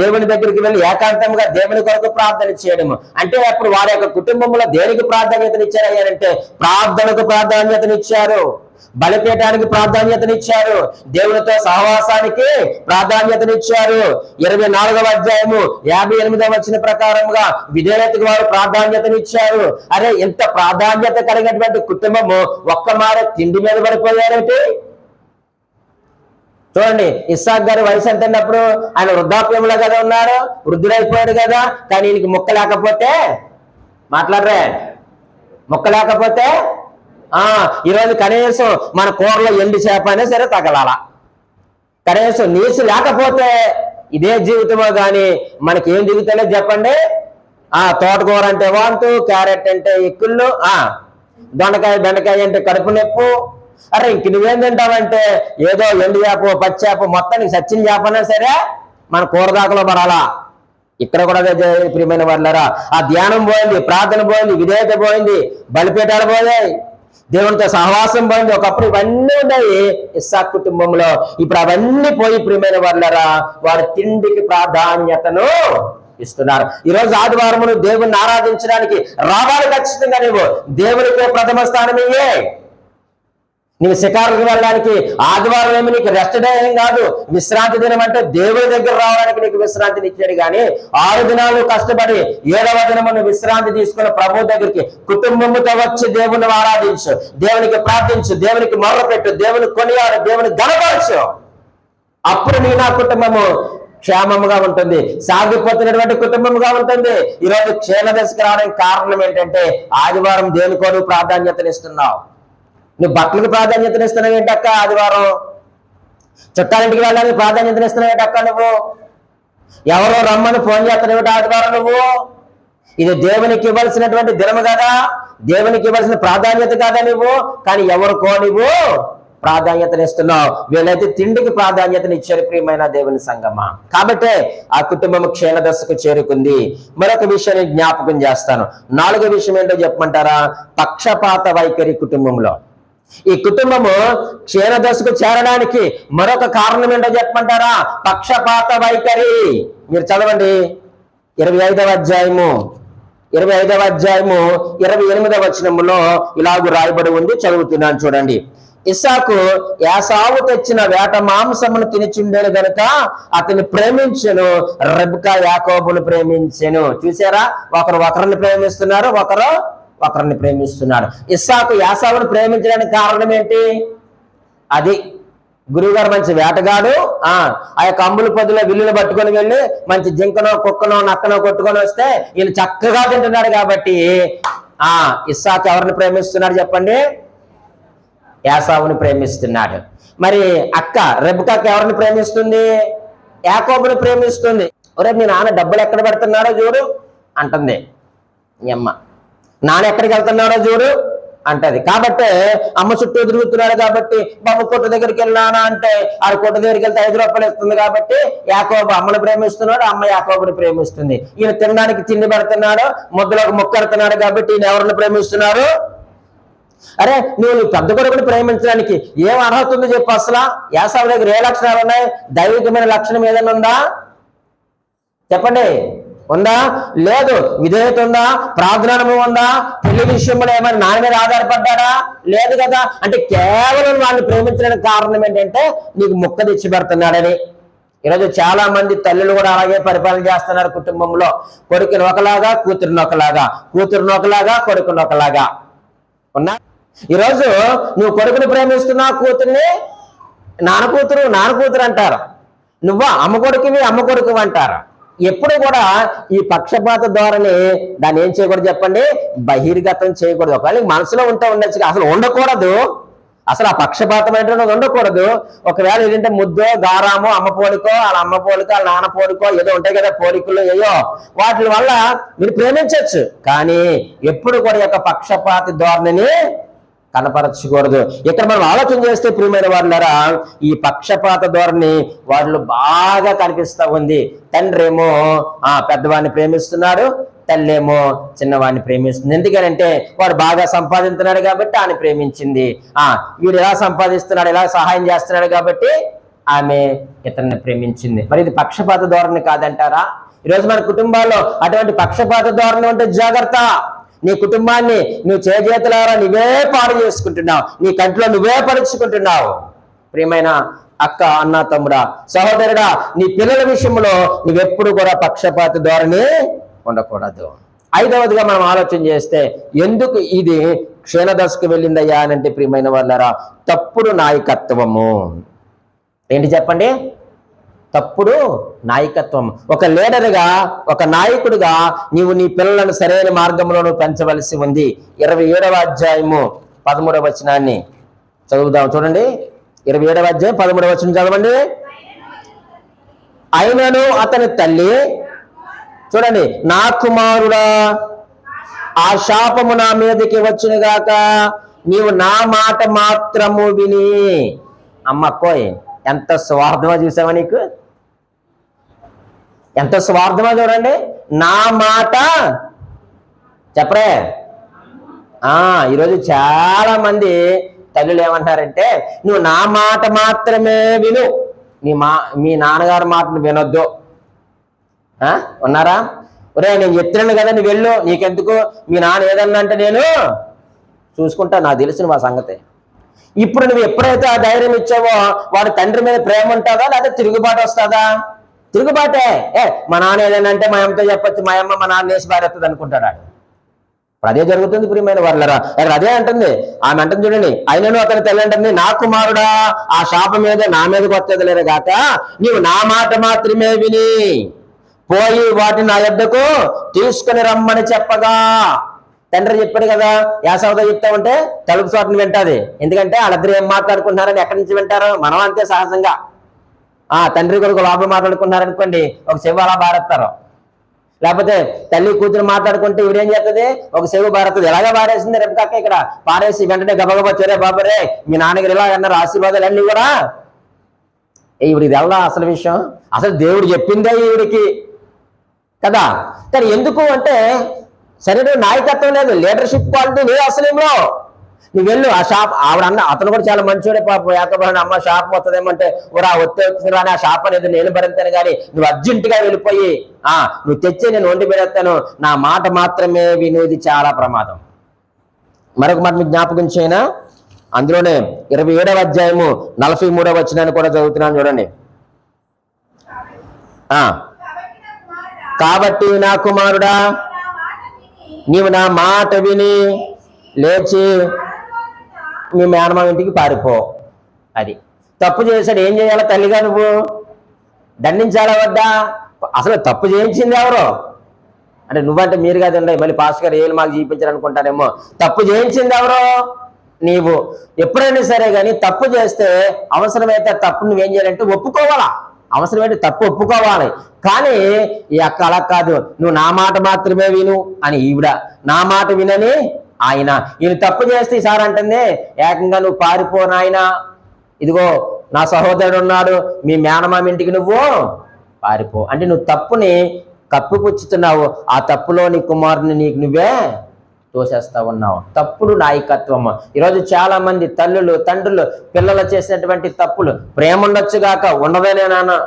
దేవుని దగ్గరికి వెళ్ళి ఏకాంతంగా దేవుని కొరకు ప్రార్థన చేయడము. అంటే అప్పుడు వారి యొక్క కుటుంబంలో దేనికి ప్రాధాన్యతనిచ్చారు అంటే ప్రార్థనకు ప్రాధాన్యతనిచ్చారు, బలిపీఠానికి ప్రాధాన్యతనిచ్చారు, దేవునితో సహవాసానికి ప్రాధాన్యతనిచ్చారు. 24వ అధ్యాయము 58వ వచనం ప్రకారంగా విధేయతకు వారు ప్రాధాన్యతనిచ్చారు. అరే, ఇంత ప్రాధాన్యత కలిగినటువంటి కుటుంబము ఒక్క మార తిండి మీద పడిపోయారంటే చూడండి. ఇస్సాకు గారి వయసు ఎంత ఉన్నప్పుడు? ఆయన వృద్ధాప్యంలో కదా ఉన్నారు, వృద్ధుడైపోయాడు కదా. కానీ ఈయనకి ముక్క లేకపోతే మాట్లాడరే, ముక్క లేకపోతే ఈరోజు కనీసం మన కూరలో ఎండి చేప అయినా సరే తగలాల. కనీసం నీసు లేకపోతే ఇదే జీవితమో కానీ మనకి ఏం దిగుతలేదు చెప్పండి? తోటకూర అంటే వాంతు, క్యారెట్ అంటే ఎక్కుళ్ళు, దొండకాయ బెండకాయ అంటే కడుపు నొప్పు. అరే, ఇంక నువ్వేం తింటావంటే ఏదో ఎండు చేప, పచ్చి చేప, మొత్తానికి సచ్చిన చేపనా సరే మన కూరదాకలో పడాలా. ఇక్కడ కూడా ప్రియమైన వాళ్ళరా, ఆ ధ్యానం పోయింది, ప్రార్థన పోయింది, విధేయత పోయింది, బలిపీఠాలు పోయాయి, దేవునితో సహవాసం పోయింది. ఒకప్పుడు ఇవన్నీ ఉన్నాయి ఇస్సాకు కుటుంబంలో. ఇప్పుడు అవన్నీ పోయి ప్రియమైన వాళ్ళరా వారు తిండికి ప్రాధాన్యతను ఇస్తున్నారు. ఈరోజు ఆదివారం నువ్వు దేవుణ్ణి ఆరాధించడానికి రావాలి. ఖచ్చితంగా నువ్వు దేవునికే ప్రథమ స్థానం ఇయ్యే. నీవు శిఖారులకు వెళ్ళడానికి ఆదివారం ఏమి నీకు రెస్ట్ డే ఏం కాదు, విశ్రాంతి దినం. అంటే దేవుని దగ్గర రావడానికి నీకు విశ్రాంతిని ఇచ్చాడు. కానీ 6 దినాలు కష్టపడి 7వ దినము నువ్వు విశ్రాంతి తీసుకుని ప్రభు దగ్గరికి కుటుంబంతో వచ్చి దేవుని ఆరాధించు, దేవునికి ప్రార్థించు, దేవునికి మొర్రపెట్టు, దేవుని కొనియాడు, దేవుని గణపరచు. అప్పుడు నీ నా కుటుంబము క్షేమముగా ఉంటుంది, సాగిపోతున్నటువంటి కుటుంబముగా ఉంటుంది. ఈరోజు క్షేమ దశకు రావడానికి కారణం ఏంటంటే ఆదివారం దేనికో నువ్వు ప్రాధాన్యతనిస్తున్నావు. నువ్వు బట్టలకు ప్రాధాన్యతనిస్తున్నావు ఏంటక్క, ఆదివారం చుట్టాలింటికి వెళ్ళడానికి ప్రాధాన్యతనిస్తున్నావు ఏంటక్క, నువ్వు ఎవరో రమ్మని ఫోన్ చేస్తున్నావు ఆదివారం నువ్వు. ఇది దేవునికి ఇవ్వాల్సినటువంటి దినము కదా, దేవునికి ఇవ్వాల్సిన ప్రాధాన్యత కదా నువ్వు. కానీ ఎవరికో నువ్వు ప్రాధాన్యతనిస్తున్నావు. వీళ్ళైతే తిండికి ప్రాధాన్యతనిచ్చారు ప్రియమైన దేవుని సంగమా. కాబట్టి ఆ కుటుంబం క్షీణ దశకు చేరుకుంది. మరొక విషయాన్ని జ్ఞాపకం చేస్తాను. 4వ విషయం ఏంటో చెప్పమంటారా? పక్షపాత వైఖరి కుటుంబంలో. ఈ కుటుంబము క్షీణ దశకు చేరడానికి మరొక కారణం ఏంటో చెప్పమంటారా? పక్షపాత వైఖరి. మీరు చదవండి 25వ అధ్యాయము 28వ వచనములో ఇలాగూ రాయబడి ఉంది. చదువుతున్నాను చూడండి. ఇస్సాకు యాసావు తెచ్చిన వేట మాంసమును తినిచుండేను గనుక అతన్ని ప్రేమించెను, రెబ్కా యాకోబును ప్రేమించెను. చూసారా, ఒకరిని ప్రేమిస్తున్నారు, ఒకరిని ప్రేమిస్తున్నాడు. ఇస్సాకు యాసావును ప్రేమించడానికి కారణం ఏంటి? అది గురువుగారు మంచి వేటగాడు, ఆ యొక్క అంబుల పొద్దులో విల్లును పట్టుకొని వెళ్ళి మంచి జింకనో కుక్కనో నక్కనో కొట్టుకొని వస్తే ఈయన చక్కగా తింటున్నాడు. కాబట్టి ఇస్సాకు ఎవరిని ప్రేమిస్తున్నాడు చెప్పండి? యాసావుని ప్రేమిస్తున్నాడు. మరి అక్క రెబ్కాకి ఎవరిని ప్రేమిస్తుంది? యాకోబుని ప్రేమిస్తుంది. ఒరే మీ నాన్న డబ్బులు ఎక్కడ పెడుతున్నాడో చూడు అంటుంది మీ అమ్మ. నాన్న ఎక్కడికి వెళ్తున్నాడో చూడు అంటది. కాబట్టి అమ్మ చుట్టూ తిరుగుతున్నాడు. కాబట్టి బాబు కొట్టు దగ్గరికి వెళ్ళానా అంటే ఆ కొట్టు దగ్గరికి వెళ్తే 5 రూపాయలు ఇస్తుంది. కాబట్టి యాకోబు అమ్మను ప్రేమిస్తున్నాడు, అమ్మ యాకోబుని ప్రేమిస్తుంది. ఈయన తినడానికి తిండి పెడుతున్నాడు, ముద్దలోకి మొక్కెడుతున్నాడు. కాబట్టి ఈయన ఎవరిని ప్రేమిస్తున్నారు? అరే నువ్వు పెద్ద కొడుకుని ప్రేమించడానికి ఏం అర్హత ఉందో చెప్పు. అసలు యాసావు దగ్గర ఏ లక్షణాలు ఉన్నాయి? దైవికమైన లక్షణం ఏదైనా ఉందా చెప్పండి? ఉందా? లేదు. విధేయత ఉందా? ప్రార్థన ఉందా? పెళ్లి విషయంలో ఏమైనా నాన్న మీద ఆధారపడ్డా? లేదు కదా. అంటే కేవలం వాళ్ళని ప్రేమించడానికి కారణం ఏంటంటే నీకు ముక్క తెచ్చి పెడుతున్నాడని. ఈరోజు చాలా మంది తల్లులు కూడా అలాగే పరిపాలన చేస్తున్నారు కుటుంబంలో. కొడుకుని ఒకలాగా, కూతురుని ఒకలాగా, కూతురుని ఒకలాగా, కొడుకుని ఒకలాగా ఉన్నా. ఈరోజు నువ్వు కొడుకుని ప్రేమిస్తున్నావు, కూతుర్ని నాన్న కూతురు అంటారు. నువ్వా అమ్మ కొడుకు అంటారు. ఎప్పుడు కూడా ఈ పక్షపాత ధోరణి దాన్ని ఏం చేయకూడదు చెప్పండి? బహిర్గతం చేయకూడదు. ఒకవేళ మనసులో ఉండొచ్చు, అసలు ఉండకూడదు. అసలు ఆ పక్షపాతం ఏంటో ఉండకూడదు. ఒకవేళ ఏంటంటే ముద్దో గారామో అమ్మ పోలికో వాళ్ళ అమ్మ పోలికో వాళ్ళ నాన్న పోలికో ఏదో ఉంటాయి కదా పోలికలు, ఏయో వాటి వల్ల మీరు ప్రేమించవచ్చు. కానీ ఎప్పుడు కూడా యొక్క పక్షపాతి ధోరణిని కనపరచకూడదు. ఇక్కడ మనం ఆలోచన చేస్తే ప్రియమైన వాళ్ళారా, ఈ పక్షపాత ధోరణి వాళ్ళు బాగా కనిపిస్తూ ఉంది. తండ్రి ఏమో పెద్దవాడిని ప్రేమిస్తున్నాడు, తల్లి ఏమో చిన్నవాడిని ప్రేమిస్తుంది. ఎందుకనంటే వాడు బాగా సంపాదిస్తున్నాడు కాబట్టి ఆయన ప్రేమించింది. వీడు ఎలా సంపాదిస్తున్నాడు, ఎలా సహాయం చేస్తున్నాడు కాబట్టి ఆమె ఇతన్ని ప్రేమించింది. మరి ఇది పక్షపాత ధోరణి కాదంటారా? ఈరోజు మన కుటుంబాల్లో అటువంటి పక్షపాత ధోరణి ఉంటే జాగ్రత్త. నీ కుటుంబాన్ని నువ్వు చేతులారా నువ్వే పాడు చేసుకుంటున్నావు, నీ కంట్లో నువ్వే పరుచుకుంటున్నావు. ప్రియమైన అక్క, అన్న, తమ్ముడా, సహోదరుడా, నీ పిల్లల విషయంలో నువ్వెప్పుడు కూడా పక్షపాత ధోరణి ఉండకూడదు. 5వదిగా మనం ఆలోచన చేస్తే ఎందుకు ఇది క్షీణదశకు వెళ్ళిందయ్యా అని అంటే ప్రియమైన వాళ్ళారా, తప్పుడు నాయకత్వము. ఏంటి చెప్పండి? తప్పుడు నాయకత్వం. ఒక లీడర్గా, ఒక నాయకుడిగా నీవు నీ పిల్లలను సరైన మార్గంలో పెంచవలసి ఉంది. 27వ అధ్యాయము 13వ వచనాన్ని చదువుదాం చూడండి. 27వ అధ్యాయం 13వ వచనం చదవండి. అయినను అతని తల్లి, చూడండి, నా కుమారుడా ఆ శాపము నా మీదకి వచ్చునుగాక, నీవు నా మాట మాత్రము విని. అమ్మకోయ్ ఎంత స్వార్థమా చూసావా? నీకు ఎంత స్వార్థమా చూడండి. నా మాట చెప్పరే. ఈరోజు చాలా మంది తల్లులు ఏమంటారంటే, నువ్వు నా మాట మాత్రమే విను, మీ నాన్నగారి మాటను వినొద్దు. ఉన్నారా? ఒరే నేను చెప్తున్నాను కదా నువ్వు వెళ్ళు, నీకెందుకు, మీ నాన్న ఏదన్నా అంటే నేను చూసుకుంటా, నాకు తెలిసిన మా సంగతి. ఇప్పుడు నువ్వు ఎప్పుడైతే ఆ ధైర్యం ఇచ్చావో వాడి తండ్రి మీద ప్రేమ ఉంటుందా లేదా తిరుగుబాటు వస్తుందా? తిరుగుబాటే. మా నాన్న ఏదైనా అంటే మా అమ్మతో చెప్పొచ్చు, మా అమ్మ మా నాన్న వేసి బారేస్తుంది అనుకుంటాడు. ఇప్పుడు అదే జరుగుతుంది ప్రియమైన వాళ్ళరా. అదే అంటుంది ఆమె, అంటుంది చూడండి, అయినను అతని తల్లి అంటుంది, నా కుమారుడా ఆ శాపం మీద నా మీదకి వస్తుంది లేదు గాక నీవు నా మాట మాత్రమే విని పోయి వాటిని నా యొద్దకు తీసుకుని రమ్మని చెప్పగా. తండ్రి చెప్పాడు కదా, యాసవతో చెప్తా ఉంటే తలుపు చోటుని వింటాది. ఎందుకంటే వాళ్ళిద్దరు ఏం మాట్లాడుకుంటున్నారని ఎక్కడి నుంచి వింటారు? మనం అంతే సహజంగా. తండ్రి కొడుకు లోపల మాట్లాడుకున్నారనుకోండి, ఒక చెవి అలా బారేస్తారు. లేకపోతే తల్లి కూతురు మాట్లాడుకుంటే ఇవిడేం చేస్తుంది, ఒక చెవి బారేస్తుంది. ఎలాగా బారేసింది రేపు కాక ఇక్కడ పారేసి వెంటనే గబగబా చెరే బాబరే మీ నాన్నగారు ఇలా అన్నారు ఆశీర్వాదాలు అన్నీ కూడా. ఈవిడికి తెల్దా అసలు విషయం? అసలు దేవుడు చెప్పిందే ఈవిడికి కదా. కానీ ఎందుకు అంటే సరైన నాయకత్వం లేదు, లీడర్షిప్ క్వాలిటీ లేదు అసలేమో. నువ్వు వెళ్ళు ఆ షాప్, ఆవిడ అన్న అతను కూడా చాలా మంచివాడే పాపం. యాకబడిన అమ్మ షాప్ వస్తుందేమంటే ఊరా వచ్చి రాని ఆ షాప్ అనేది నేను భరిస్తాను, కానీ నువ్వు అర్జెంటుగా వెళ్ళిపోయి నువ్వు తెచ్చి నేను వండి పెడతాను, నా మాట మాత్రమే వినేది చాలా ప్రమాదం. మరొక మాట మీకు జ్ఞాపకం చేయనా, అందులోనే 27వ అధ్యాయము 43వ వచనాన్ని కూడా చదువుతున్నాను చూడండి. కాబట్టి నా కుమారుడా నీవు నా మాట విని లేచి మీ మేనమామ ఇంటికి పారిపో. అది తప్పు చేశాడు, ఏం చేయాలా తల్లిగా నువ్వు? దండించాలా వద్దా? అసలు తప్పు చేయించింది ఎవరు అంటే నువ్వంటే మీరు కాదు ఉండే, మళ్ళీ పాస్ గారు ఏళ్ళు మాకు చూపించారు అనుకుంటారేమో. తప్పు చేయించింది ఎవరు? నీవు. ఎప్పుడైనా సరే కానీ తప్పు చేస్తే అవసరమైతే తప్పు నువ్వేం చేయాలంటే ఒప్పుకోవాలా, అవసరమైతే తప్పు ఒప్పుకోవాలి. కానీ ఈ అక్క అలా కాదు, నువ్వు నా మాట మాత్రమే విను అని ఈవిడ, నా మాట వినని ఆయన. ఈయన తప్పు చేస్తే ఈసారి అంటుంది ఏకంగా నువ్వు పారిపో నాయనా, ఇదిగో నా సహోదరుడు ఉన్నాడు, మీ మేనమామ ఇంటికి నువ్వు పారిపో అంటే నువ్వు తప్పుని కప్పిపుచ్చుతున్నావు. ఆ తప్పులో నీ కుమారుని నీకు నువ్వే తోసేస్తా ఉన్నావు. తప్పుడు నాయకత్వము. ఈరోజు చాలా మంది తల్లులు తండ్రులు పిల్లలు చేసినటువంటి తప్పులు, ప్రేమ ఉండొచ్చుగాక ఉండదనే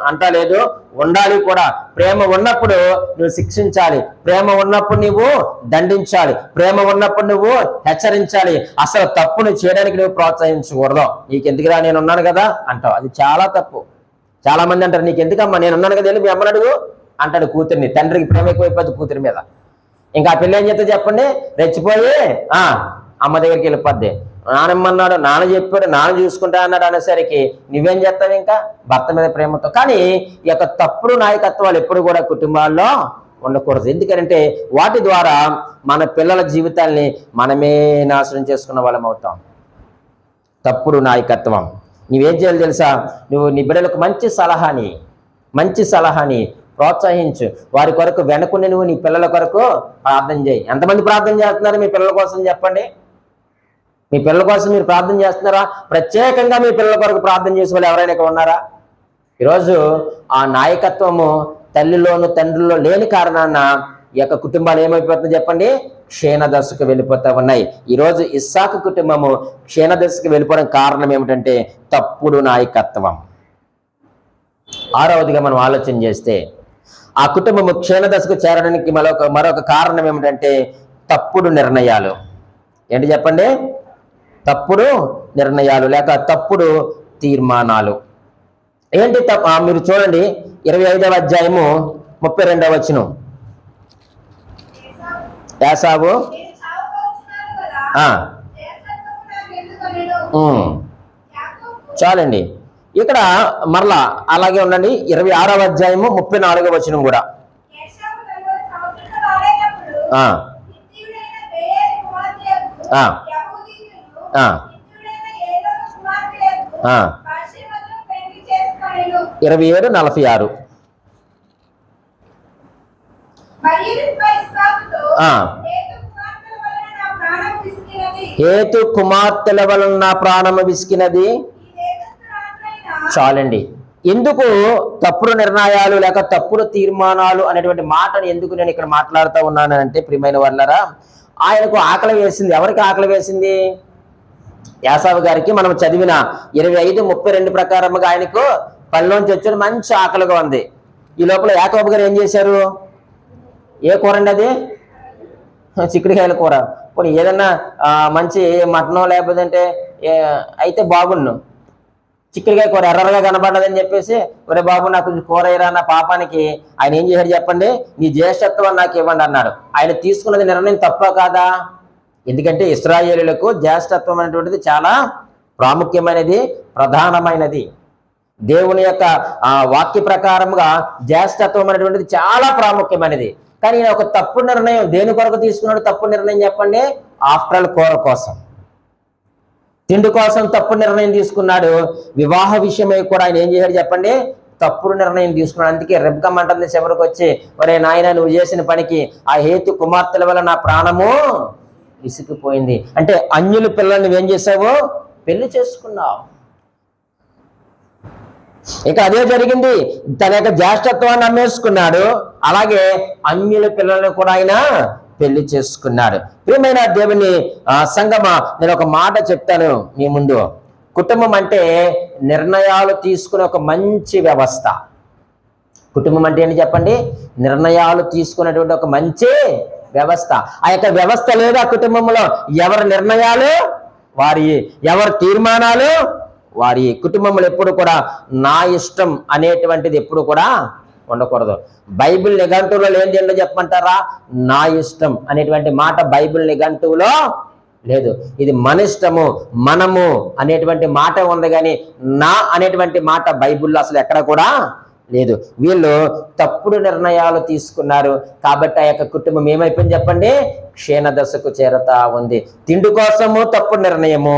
అంటలేదు, ఉండాలి కూడా. ప్రేమ ఉన్నప్పుడు నువ్వు శిక్షించాలి, ప్రేమ ఉన్నప్పుడు నువ్వు దండించాలి, ప్రేమ ఉన్నప్పుడు నువ్వు హెచ్చరించాలి. అసలు తప్పును చేయడానికి నువ్వు ప్రోత్సహించకూడదు. నీకెందుకురా నేను ఉన్నాను కదా అంటావు, అది చాలా తప్పు. చాలా మంది అంటారు నీకెందుకమ్మా నేను ఉన్నాను కదా వెళ్ళి మీ అమ్మని అడుగు అంటాడు కూతురిని. తండ్రికి ప్రేమ ఎక్కువైపోద్ది కూతురి మీద. ఇంకా ఆ పిల్ల ఏం చెప్తే చెప్పండి, రెచ్చిపోయి అమ్మ దగ్గరికి వెళ్ళిపోద్ది. నాన్నమ్మన్నాడు, నాన్న చెప్పాడు, నాన్న చూసుకుంటా అన్నాడు అనేసరికి నువ్వేం చేస్తావు ఇంకా భర్త మీద ప్రేమతో. కానీ ఈ యొక్క తప్పుడు నాయకత్వాలు ఎప్పుడు కూడా కుటుంబాల్లో ఉండకూడదు. ఎందుకంటే వాటి ద్వారా మన పిల్లల జీవితాల్ని మనమే నాశనం చేసుకున్న వాళ్ళం అవుతాం. తప్పుడు నాయకత్వం. నువ్వేం చేయాలి తెలుసా? నువ్వు నీ బిడ్డలకు మంచి సలహాని ప్రోత్సహించు. వారి కొరకు వెనకుండి నువ్వు నీ పిల్లల కొరకు ప్రార్థన చేయి. ఎంతమంది ప్రార్థన చేస్తున్నారు మీ పిల్లల కోసం చెప్పండి? మీ పిల్లల కోసం మీరు ప్రార్థన చేస్తున్నారా? ప్రత్యేకంగా మీ పిల్లల కొరకు ప్రార్థన చేసే వాళ్ళు ఎవరైనా ఉన్నారా? ఈరోజు ఆ నాయకత్వము తల్లిలోను తండ్రిలో లేని కారణాన ఈ యొక్క కుటుంబాలు ఏమైపోతుందో చెప్పండి, క్షీణదశకు వెళ్ళిపోతా ఉన్నాయి. ఈరోజు ఇస్సాకు కుటుంబము క్షీణదశకు వెళ్ళిపోవడం కారణం ఏమిటంటే తప్పుడు నాయకత్వం. 6వదిగా మనం ఆలోచన చేస్తే ఆ కుటుంబము క్షీణదశకు చేరడానికి మరొక కారణం ఏమిటంటే తప్పుడు నిర్ణయాలు. ఏంటి చెప్పండి? తప్పుడు నిర్ణయాలు లేక తప్పుడు తీర్మానాలు. ఏంటి మీరు చూడండి 25వ అధ్యాయము 32వ వచనం. ఏసావు చాలండి. ఇక్కడ మరలా అలాగే ఉండండి 26వ అధ్యాయము 34వ వచనం కూడా. ఆ 27:46 హేతు కుమార్తెల వలన నా ప్రాణము విసికినది. చాలండి. ఎందుకు తప్పుడు నిర్ణయాలు లేక తప్పుడు తీర్మానాలు అనేటువంటి మాటను ఎందుకు నేను ఇక్కడ మాట్లాడుతూ ఉన్నానంటే ప్రియమైన వాళ్ళరా, ఆయనకు ఆకలి వేసింది. ఎవరికి ఆకలి వేసింది? యాసావు గారికి. మనం చదివిన 25:32 ప్రకారముగా ఆయనకు పనిలోంచి వచ్చి మంచి ఆకలిగా ఉంది. ఈ లోపల యాకోబు గారు ఏం చేశారు? ఏ కూర అండి అది? చిక్కుడుకాయల కూర. పోనీ ఏదన్నా మంచి మటనో లేకపోతే అయితే బాగుండు. చిక్కుడుకాయ కూర ఎర్రగా కనపడ్డదని చెప్పేసి, ఒరే బాబు నాకు కూర ఇరా అన్న పాపానికి ఆయన ఏం చేశాడు చెప్పండి? నీ జ్యేష్ఠత్వం నాకు ఇవ్వండి అన్నాడు. ఆయన తీసుకున్నది నిర్ణయం తప్ప కాదా? ఎందుకంటే ఇశ్రాయేలులకు జ్యేష్ఠత్వం అనేటువంటిది చాలా ప్రాముఖ్యమైనది, ప్రధానమైనది. దేవుని యొక్క వాక్య ప్రకారంగా జ్యేష్ఠత్వం అనేటువంటిది చాలా ప్రాముఖ్యమైనది. కానీ ఈయన ఒక తప్పు నిర్ణయం దేని కొరకు తీసుకున్నాడు? తప్పు నిర్ణయం చెప్పండి. ఆఫ్టర్ ఆల్ కూర కోసం, తిండి కోసం తప్పు నిర్ణయం తీసుకున్నాడు. వివాహ విషయమై కూడా ఆయన ఏం చేశాడు చెప్పండి? తప్పుడు నిర్ణయం తీసుకున్నాడు. అందుకే రెబ్కమ్మ అంటుంది చివరికి వచ్చి, ఒరే నాయన నువ్వు చేసిన పనికి ఆ హేతు కుమార్తెల వల్ల నా ప్రాణము విసిగిపోయింది. అంటే అన్యుల పిల్లల్ని నువ్వేం చేసావు? పెళ్లి చేసుకున్నావు. ఇక అదే జరిగింది. తన యొక్క జ్యేష్ఠత్వాన్ని అమ్మేసుకున్నాడు. అలాగే అన్యుల పిల్లల్ని కూడా ఆయన పెళ్లి చేసుకున్నాడు. ప్రియమైన దేవుని సంగమా, నేను ఒక మాట చెప్తాను మీ ముందు. కుటుంబం అంటే నిర్ణయాలు తీసుకునే ఒక మంచి వ్యవస్థ. కుటుంబం అంటే ఏంటి చెప్పండి? నిర్ణయాలు తీసుకునేటువంటి ఒక మంచి వ్యవస్థ. ఆ యొక్క వ్యవస్థ లేదు ఆ కుటుంబంలో. ఎవరి నిర్ణయాలు వారి, ఎవరి తీర్మానాలు వారి. కుటుంబంలో ఎప్పుడు కూడా నా ఇష్టం అనేటువంటిది ఎప్పుడు కూడా ఉండకూడదు. బైబిల్ నిఘంటువులో లేనిదేంటో చెప్పమంటారా? నా ఇష్టం అనేటువంటి మాట బైబిల్ నిఘంటువులో లేదు. ఇది మన ఇష్టము, మనము అనేటువంటి మాట ఉంది, కానీ నా అనేటువంటి మాట బైబిల్లో అసలు ఎక్కడ కూడా లేదు. వీళ్ళు తప్పుడు నిర్ణయాలు తీసుకున్నారు. కాబట్టి ఆ యొక్క కుటుంబం ఏమైపోయింది చెప్పండి? క్షీణ దశకు చేరతా ఉంది. తిండి కోసము తప్పుడు నిర్ణయము,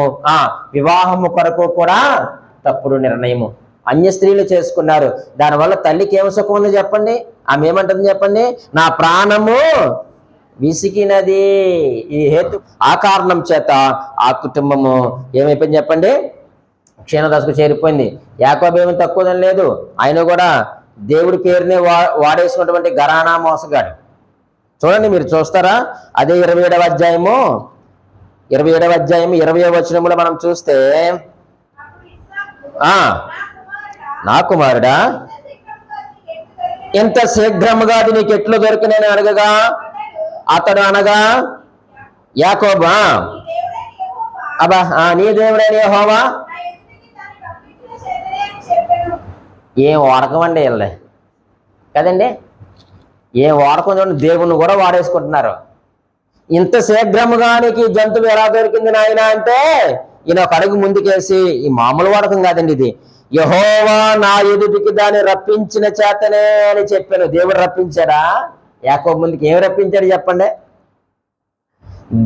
వివాహము కొరకు కూడా తప్పుడు నిర్ణయము. అన్య స్త్రీలు చేసుకున్నారు. దానివల్ల తల్లికి ఏం సుఖం ఉంది చెప్పండి? ఆమె ఏమంటుంది చెప్పండి? నా ప్రాణము విసిగినది. ఈ హేతు ఆ కారణం చేత ఆ కుటుంబము ఏమైపోయింది చెప్పండి? క్షీణదశకు చేరిపోయింది. యాకోబు ఏమి తక్కువదని లేదు. ఆయన కూడా దేవుడి పేరునే వాడేసుకున్నటువంటి ఘరానా మోసగాడు. చూడండి, మీరు చూస్తారా? అదే 27వ అధ్యాయము 20వ వచనంలో మనం చూస్తే, నా కుమారుడా ఎంత శీఘ్రముగా అది నీకు ఎట్లు దొరికినని అడగగా, అతడు అనగా యాకోబా, అబ్బా నీ దేవుడైన యెహోవా. ఏం వాడకమండి వీళ్ళే కదండి? ఏం వాడకం చూడండి. దేవుణ్ణి కూడా వాడేసుకుంటున్నారు. ఇంత శీఘ్రముగా నీకు జంతువు ఎలా దొరికింది నాయన అంటే, ఈయన ఒక అడుగు ముందుకేసి, ఈ మామూలు వాడకం కాదండి ఇది, యెహోవా నా ఎదుటికి దాన్ని రప్పించిన చేతనే అని చెప్పాను. దేవుడు రప్పించాడా? యాకోబు ముందుకి ఏం రప్పించాడు చెప్పండి?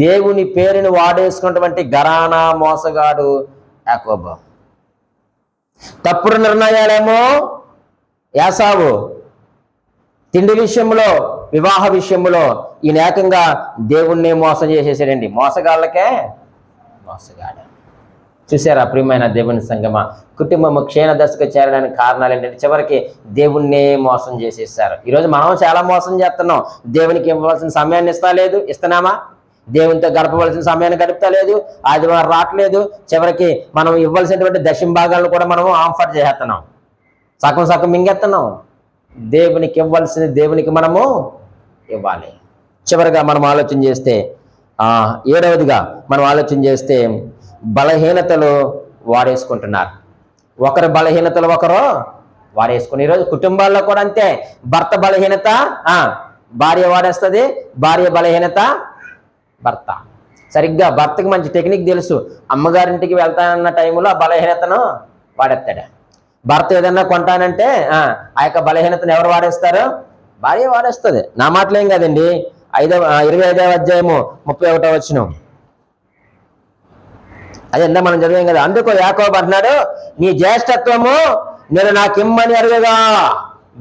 దేవుని పేరుని వాడేసుకున్నటువంటి ఘరానా మోసగాడు యాకోబు. తప్పుడు నిర్ణయాలేమో యాసావు. తిండి విషయంలో, వివాహ విషయంలో ఈయన ఏకంగా దేవుణ్ణి మోసం చేసేసాడండి. మోసగాళ్ళకే మోసగాడు. చూసారా ప్రియమైన దేవుని సంగమా? కుటుంబము క్షీణ దశకు చేరడానికి కారణాలు ఏంటంటే చివరికి దేవుణ్ణే మోసం చేసేసారు. ఈరోజు మనం చాలా మోసం చేస్తున్నాం. దేవునికి ఇవ్వాల్సిన సమయాన్ని ఇస్తున్నామా? దేవునితో గడపవలసిన సమయాన్ని గడుపుతా లేదు. ఆదివారం రావట్లేదు. చివరికి మనం ఇవ్వాల్సినటువంటి దశంభాగాలను కూడా మనం ఆఫర్ చేస్తున్నాం. సగం మింగేస్తున్నాం. దేవునికి ఇవ్వాల్సింది దేవునికి మనము ఇవ్వాలి. చివరిగా మనం ఆలోచన చేస్తే, 7వదిగా మనం ఆలోచన చేస్తే, బలహీనతలు వాడేసుకుంటున్నారు. ఒకరు బలహీనతలు ఒకరు వాడేసుకుని, ఈరోజు కుటుంబాల్లో కూడా అంతే. భర్త బలహీనత భార్య వాడేస్తుంది, భార్య బలహీనత భర్త. సరిగ్గా భర్తకి మంచి టెక్నిక్ తెలుసు. అమ్మగారింటికి వెళ్తానన్న టైంలో ఆ బలహీనతను వాడేస్తాడు. భర్త ఏదన్నా కొంటానంటే ఆ యొక్క బలహీనతను ఎవరు వాడేస్తారు? భార్య వాడేస్తుంది. నా మాటలేం కదండి. 25వ అధ్యాయము 31వ వచనం, అదే మనం చదివాం కదా. అందుకు యాకోబు అంటున్నాడు, నీ జ్యేష్ఠత్వము నేను నాకిమ్మని అడుగగా.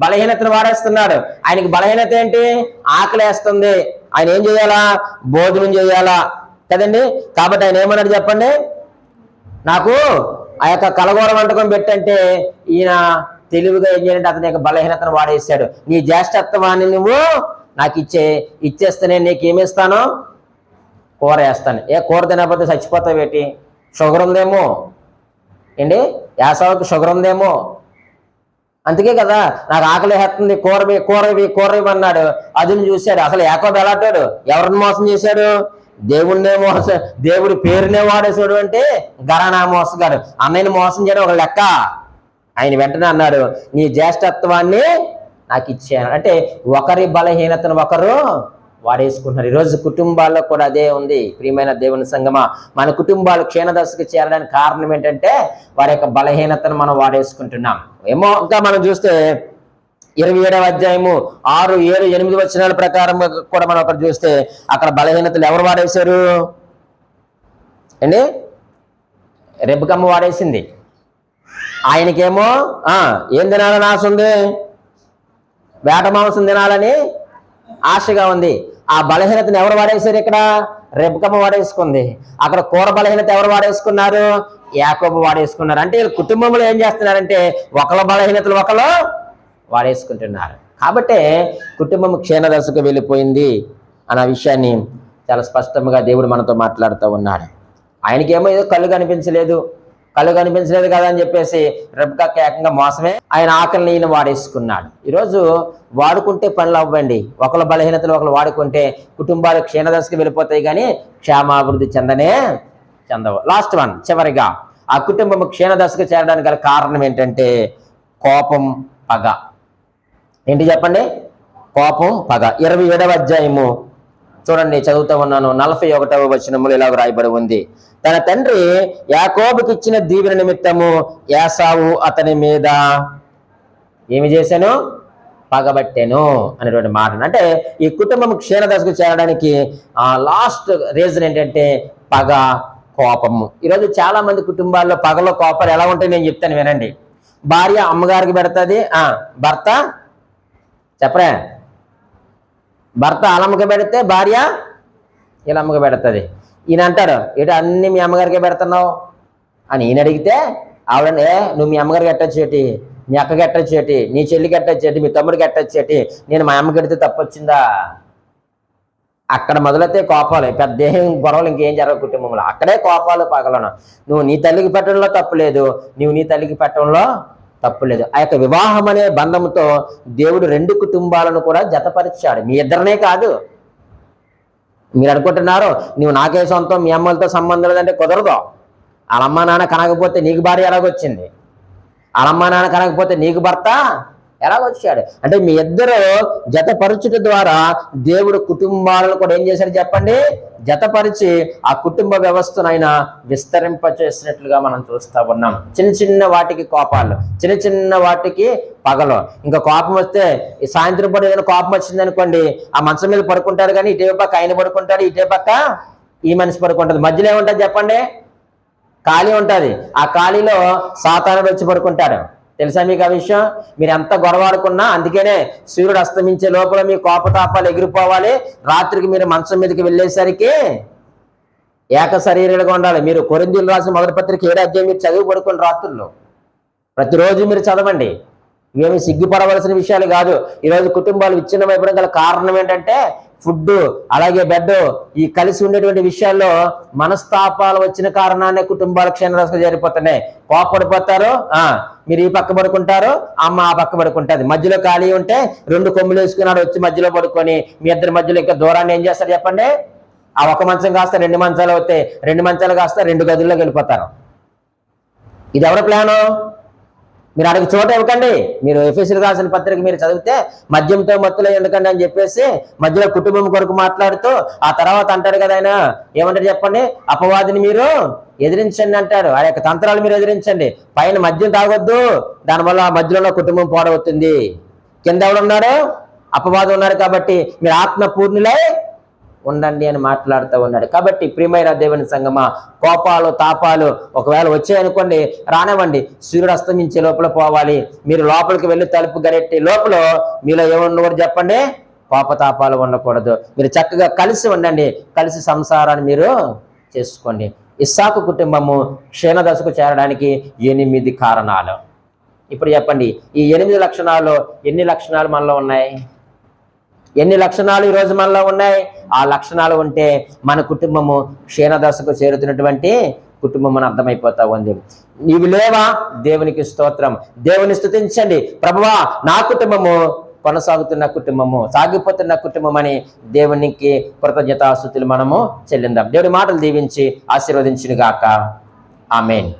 బలహీనతను వాడేస్తున్నాడు. ఆయనకి బలహీనత ఏంటి? ఆకలేస్తుంది. ఆయన ఏం చేయాలా? భోజనం చేయాలా కదండి. కాబట్టి ఆయన ఏమన్నాడు చెప్పండి? నాకు ఆ యొక్క కలగూర వంటకం పెట్టంటే ఈయన తెలివిగా ఏం చేయాలంటే అతని యొక్క బలహీనతను వాడేశాడు. నీ జ్యేష్ఠత్వాన్ని నువ్వు నాకు ఇచ్చేస్తేనే నీకేమిస్తాను? కూర వేస్తాను. కూర తినకపోతే చచ్చిపోతావు ఏంటి? షుగర్ ఉందేమో ఏంటి? యాసవకి షుగర్ ఉందేమో. అందుకే కదా నాకు ఆకలి హెత్తుంది, కూరవి అన్నాడు. అదుని చూశాడు. అసలు యాకోబు ఎలాంటాడు? ఎవరిని మోసం చేశాడు? దేవుడి పేరునే వాడేసాడు అంటే గరానా మోసగాడు. అన్నయ్యని మోసం చేయడం ఒక లెక్క. ఆయన వెంటనే అన్నాడు, నీ జ్యేష్ఠత్వాన్ని నాకు ఇచ్చాను. అంటే ఒకరి బలహీనతను ఒకరు వాడేసుకుంటున్నారు. ఈరోజు కుటుంబాల్లో కూడా అదే ఉంది. ప్రియమైన దేవుని సంగమా, మన కుటుంబాలు క్షీణదశకు చేరడానికి కారణం ఏంటంటే వారి యొక్క బలహీనతను మనం వాడేసుకుంటున్నాం. ఏమో ఇంకా మనం చూస్తే 27వ అధ్యాయము 6, 7, 8 వచనాల ప్రకారం కూడా మనం అక్కడ చూస్తే అక్కడ బలహీనతలు ఎవరు వాడేశారు అండి? రెబెక్కమ్మ వాడేసింది. ఆయనకేమో ఏం తినాలని ఆశ ఉంది? వేట మాంసం తినాలని ఆశగా ఉంది. ఆ బలహీనతను ఎవరు వాడేశారు? ఇక్కడ రెబెక్కమ్మ వాడేసుకుంది. అక్కడ కూర బలహీనత ఎవరు వాడేసుకున్నారు? యాకోబు వాడేసుకున్నారు. అంటే వీళ్ళ కుటుంబంలో ఏం చేస్తున్నారంటే ఒకళ్ళ బలహీనతలు ఒకళ్ళు వాడేసుకుంటున్నారు. కాబట్టే కుటుంబం క్షీణదశకు వెళ్ళిపోయింది అన్న విషయాన్ని చాలా స్పష్టంగా దేవుడు మనతో మాట్లాడుతూ ఉన్నాడు. ఆయనకేమో ఏదో కళ్ళు కనిపించలేదు కదా అని చెప్పేసి రెబెక్కకి ఏకంగా మోసమే. ఆయన ఆకలిని ఈయన వాడేసుకున్నాడు. ఈరోజు వాడుకుంటే పనులు అవ్వండి. ఒకళ్ళ బలహీనతలు ఒకళ్ళు వాడుకుంటే కుటుంబాలు క్షీణదశకు వెళ్ళిపోతాయి, కానీ క్షేమాభివృద్ధి చెందవు. లాస్ట్ వన్, చివరిగా ఆ కుటుంబం క్షీణదశకు చేరడానికి గల కారణం ఏంటంటే కోపం, పగ. ఏంటి చెప్పండి? కోపం, పగ. 27వ అధ్యాయము చూడండి, చదువుతూ ఉన్నాను. 41వ వచనములు ఇలాగ రాయబడి ఉంది, తన తండ్రి యాకోబుకి ఇచ్చిన దీవెన నిమిత్తము ఏసావు అతని మీద ఏమి చేశాను? పగబట్టెను అనేటువంటి మాట. అంటే ఈ కుటుంబం క్షీణదశకు చేరడానికి లాస్ట్ రీజన్ ఏంటంటే పగ, కోపము. ఈరోజు చాలా మంది కుటుంబాల్లో పగలో కోపాలు ఎలా ఉంటాయి నేను చెప్తాను వినండి. భార్య అమ్మగారికి పెడుతుంది, భర్త చెప్పరా, భర్త అలమ్మకి పెడితే భార్య ఇలమ్మకి పెడుతుంది. ఈయన అంటారు, ఇటు అన్ని మీ అమ్మగారికే పెడుతున్నావు అని ఈయన అడిగితే ఆవిడ, నువ్వు మీ అమ్మగారికి ఎట్టొచ్చేటి, మీ అక్కకి ఎట్టొచ్చేటి, నీ చెల్లికి ఎట్టొచ్చేటి, మీ తమ్ముడికి ఎట్టొచ్చేటి, నేను మా అమ్మకి ఎడితే తప్పొచ్చిందా? అక్కడ మొదలైతే కోపాలు, పెద్ద ఏం గొడవలు ఇంకేం జరగదు కుటుంబంలో. అక్కడే కోపాలు, పగలను. నువ్వు నీ తల్లికి పెట్టడంలో తప్పు లేదు, నువ్వు నీ తల్లికి పెట్టడంలో తప్పు లేదు. ఆ యొక్క వివాహం అనే బంధంతో దేవుడు 2 కుటుంబాలను కూడా జతపరిచాడు. మీ ఇద్దరినే కాదు. మీరు అనుకుంటున్నారు నువ్వు నాకే సొంతం, మీ అమ్మలతో సంబంధం లేదంటే కుదరదు. వాళ్ళమ్మ నాన్న కనకపోతే నీకు భార్య ఎలాగొచ్చింది? వాళ్ళమ్మ నాన్న కనకపోతే నీకు భర్త ఎలాగొచ్చాడు? అంటే మీ ఇద్దరు జతపరచుట ద్వారా దేవుడు కుటుంబాలను కూడా ఏం చేశాడు చెప్పండి? జతపరిచి ఆ కుటుంబ వ్యవస్థనైనా విస్తరింపచేసినట్లుగా మనం చూస్తూ ఉన్నాం. చిన్న వాటికి కోపాలు, చిన్న వాటికి పగలు. ఇంకా కోపం వస్తే ఈ సాయంత్రం పూట ఏదైనా కోపం వచ్చింది అనుకోండి, ఆ మంచం మీద పడుకుంటారు, కానీ ఇటే పక్క ఆయన పడుకుంటాడు, ఇటే పక్క ఈ మనిషి పడుకుంటుంది. మధ్యలో ఏముంటుంది చెప్పండి? ఖాళీ ఉంటుంది. ఆ ఖాళీలో సాతానుడు వచ్చి పడుకుంటాడు. తెలుసా మీకు ఆ విషయం? మీరు ఎంత గొడవాడుకున్నా, అందుకనే సూర్యుడు అస్తమించే లోపల మీ కోపతాపాలు ఎగిరిపోవాలి. రాత్రికి మీరు మంచం మీదకి వెళ్ళేసరికి ఏక శరీరులుగా ఉండాలి. మీరు కొరింథీయులకు రాసిన 1వ పత్రిక 7వ అధ్యాయం మీరు చదివి పడుకోండి. రాత్రుల్లో ప్రతిరోజు మీరు చదవండి. ఇవేమి సిగ్గుపడవలసిన విషయాలు కాదు. ఈరోజు కుటుంబాలు విచ్ఛిన్నమైపోవడం గల కారణం ఏంటంటే ఫుడ్, అలాగే బెడ్, ఈ కలిసి ఉండేటువంటి విషయాల్లో మనస్తాపాలు వచ్చిన కారణాన్ని కుటుంబాలు క్షీణదశకు చేరిపోతున్నాయి. కోపడిపోతారు, మీరు ఈ పక్క పడుకుంటారు, అమ్మ ఆ పక్క పడుకుంటుంది. మధ్యలో ఖాళీ ఉంటే 2 కొమ్ములు వేసుకున్నాడు వచ్చి మధ్యలో పడుకొని మీ ఇద్దరి మధ్యలో ఇంకా దూరాన్ని ఏం చేస్తారు చెప్పండి? ఆ ఒక మంచం కాస్త 2 మంచాలు అవుతాయి, 2 మంచాలు కాస్త 2 గదుల్లోకి వెళ్ళిపోతారు. ఇది ఎవరి ప్లాను? మీరు అడిగి చోట ఇవ్వకండి. మీరు ఎఫెసీయులకు రాసిన పత్రిక మీరు చదివితే మద్యంతో మత్తులో ఎందుకండి అని చెప్పేసి మధ్యలో కుటుంబం కొరకు మాట్లాడుతూ ఆ తర్వాత అంటాడు కదా ఆయన, ఏమంటారు చెప్పండి? అపవాదిని మీరు ఎదిరించండి అంటాడు. ఆ యొక్క తంత్రాలు మీరు ఎదిరించండి. పైన మద్యం తాగొద్దు, దానివల్ల మధ్యలో కుటుంబం పాడవుతుంది. కింద ఎవడున్నాడు? అపవాదం ఉన్నాడు. కాబట్టి మీరు ఆత్మ పూర్ణులై ఉండండి అని మాట్లాడుతూ ఉన్నాడు. కాబట్టి ప్రియమైన దేవుని సంగమా, కోపాలు తాపాలు ఒకవేళ వచ్చాయనుకోండి, రానివ్వండి. సూర్యుడు అస్తమించే లోపల పోవాలి. మీరు లోపలికి వెళ్ళి తలుపు గరెట్టి లోపల మీలో ఏముండకూడదు చెప్పండి? కోపతాపాలు ఉండకూడదు. మీరు చక్కగా కలిసి ఉండండి, కలిసి సంసారాన్ని మీరు చేసుకోండి. ఇస్సాకు కుటుంబము క్షీణదశకు చేరడానికి 8 కారణాలు. ఇప్పుడు చెప్పండి, ఈ 8 లక్షణాలు ఎన్ని లక్షణాలు మనలో ఉన్నాయి? ఎన్ని లక్షణాలు ఈరోజు మనలో ఉన్నాయి? ఆ లక్షణాలు ఉంటే మన కుటుంబము క్షీణదశకు చేరుతున్నటువంటి కుటుంబం అని అర్థమైపోతా ఉంది. నీవు లేవా? దేవునికి స్తోత్రం. దేవుని స్తుతించండి. ప్రభువా, నా కుటుంబము కొనసాగుతున్న కుటుంబము, సాగిపోతున్న కుటుంబం అని దేవునికి కృతజ్ఞతాస్తుతులు మనము చెల్లిందాం. దేవుడి మాటలు దీవించి ఆశీర్వదించును గాక. ఆమేన్.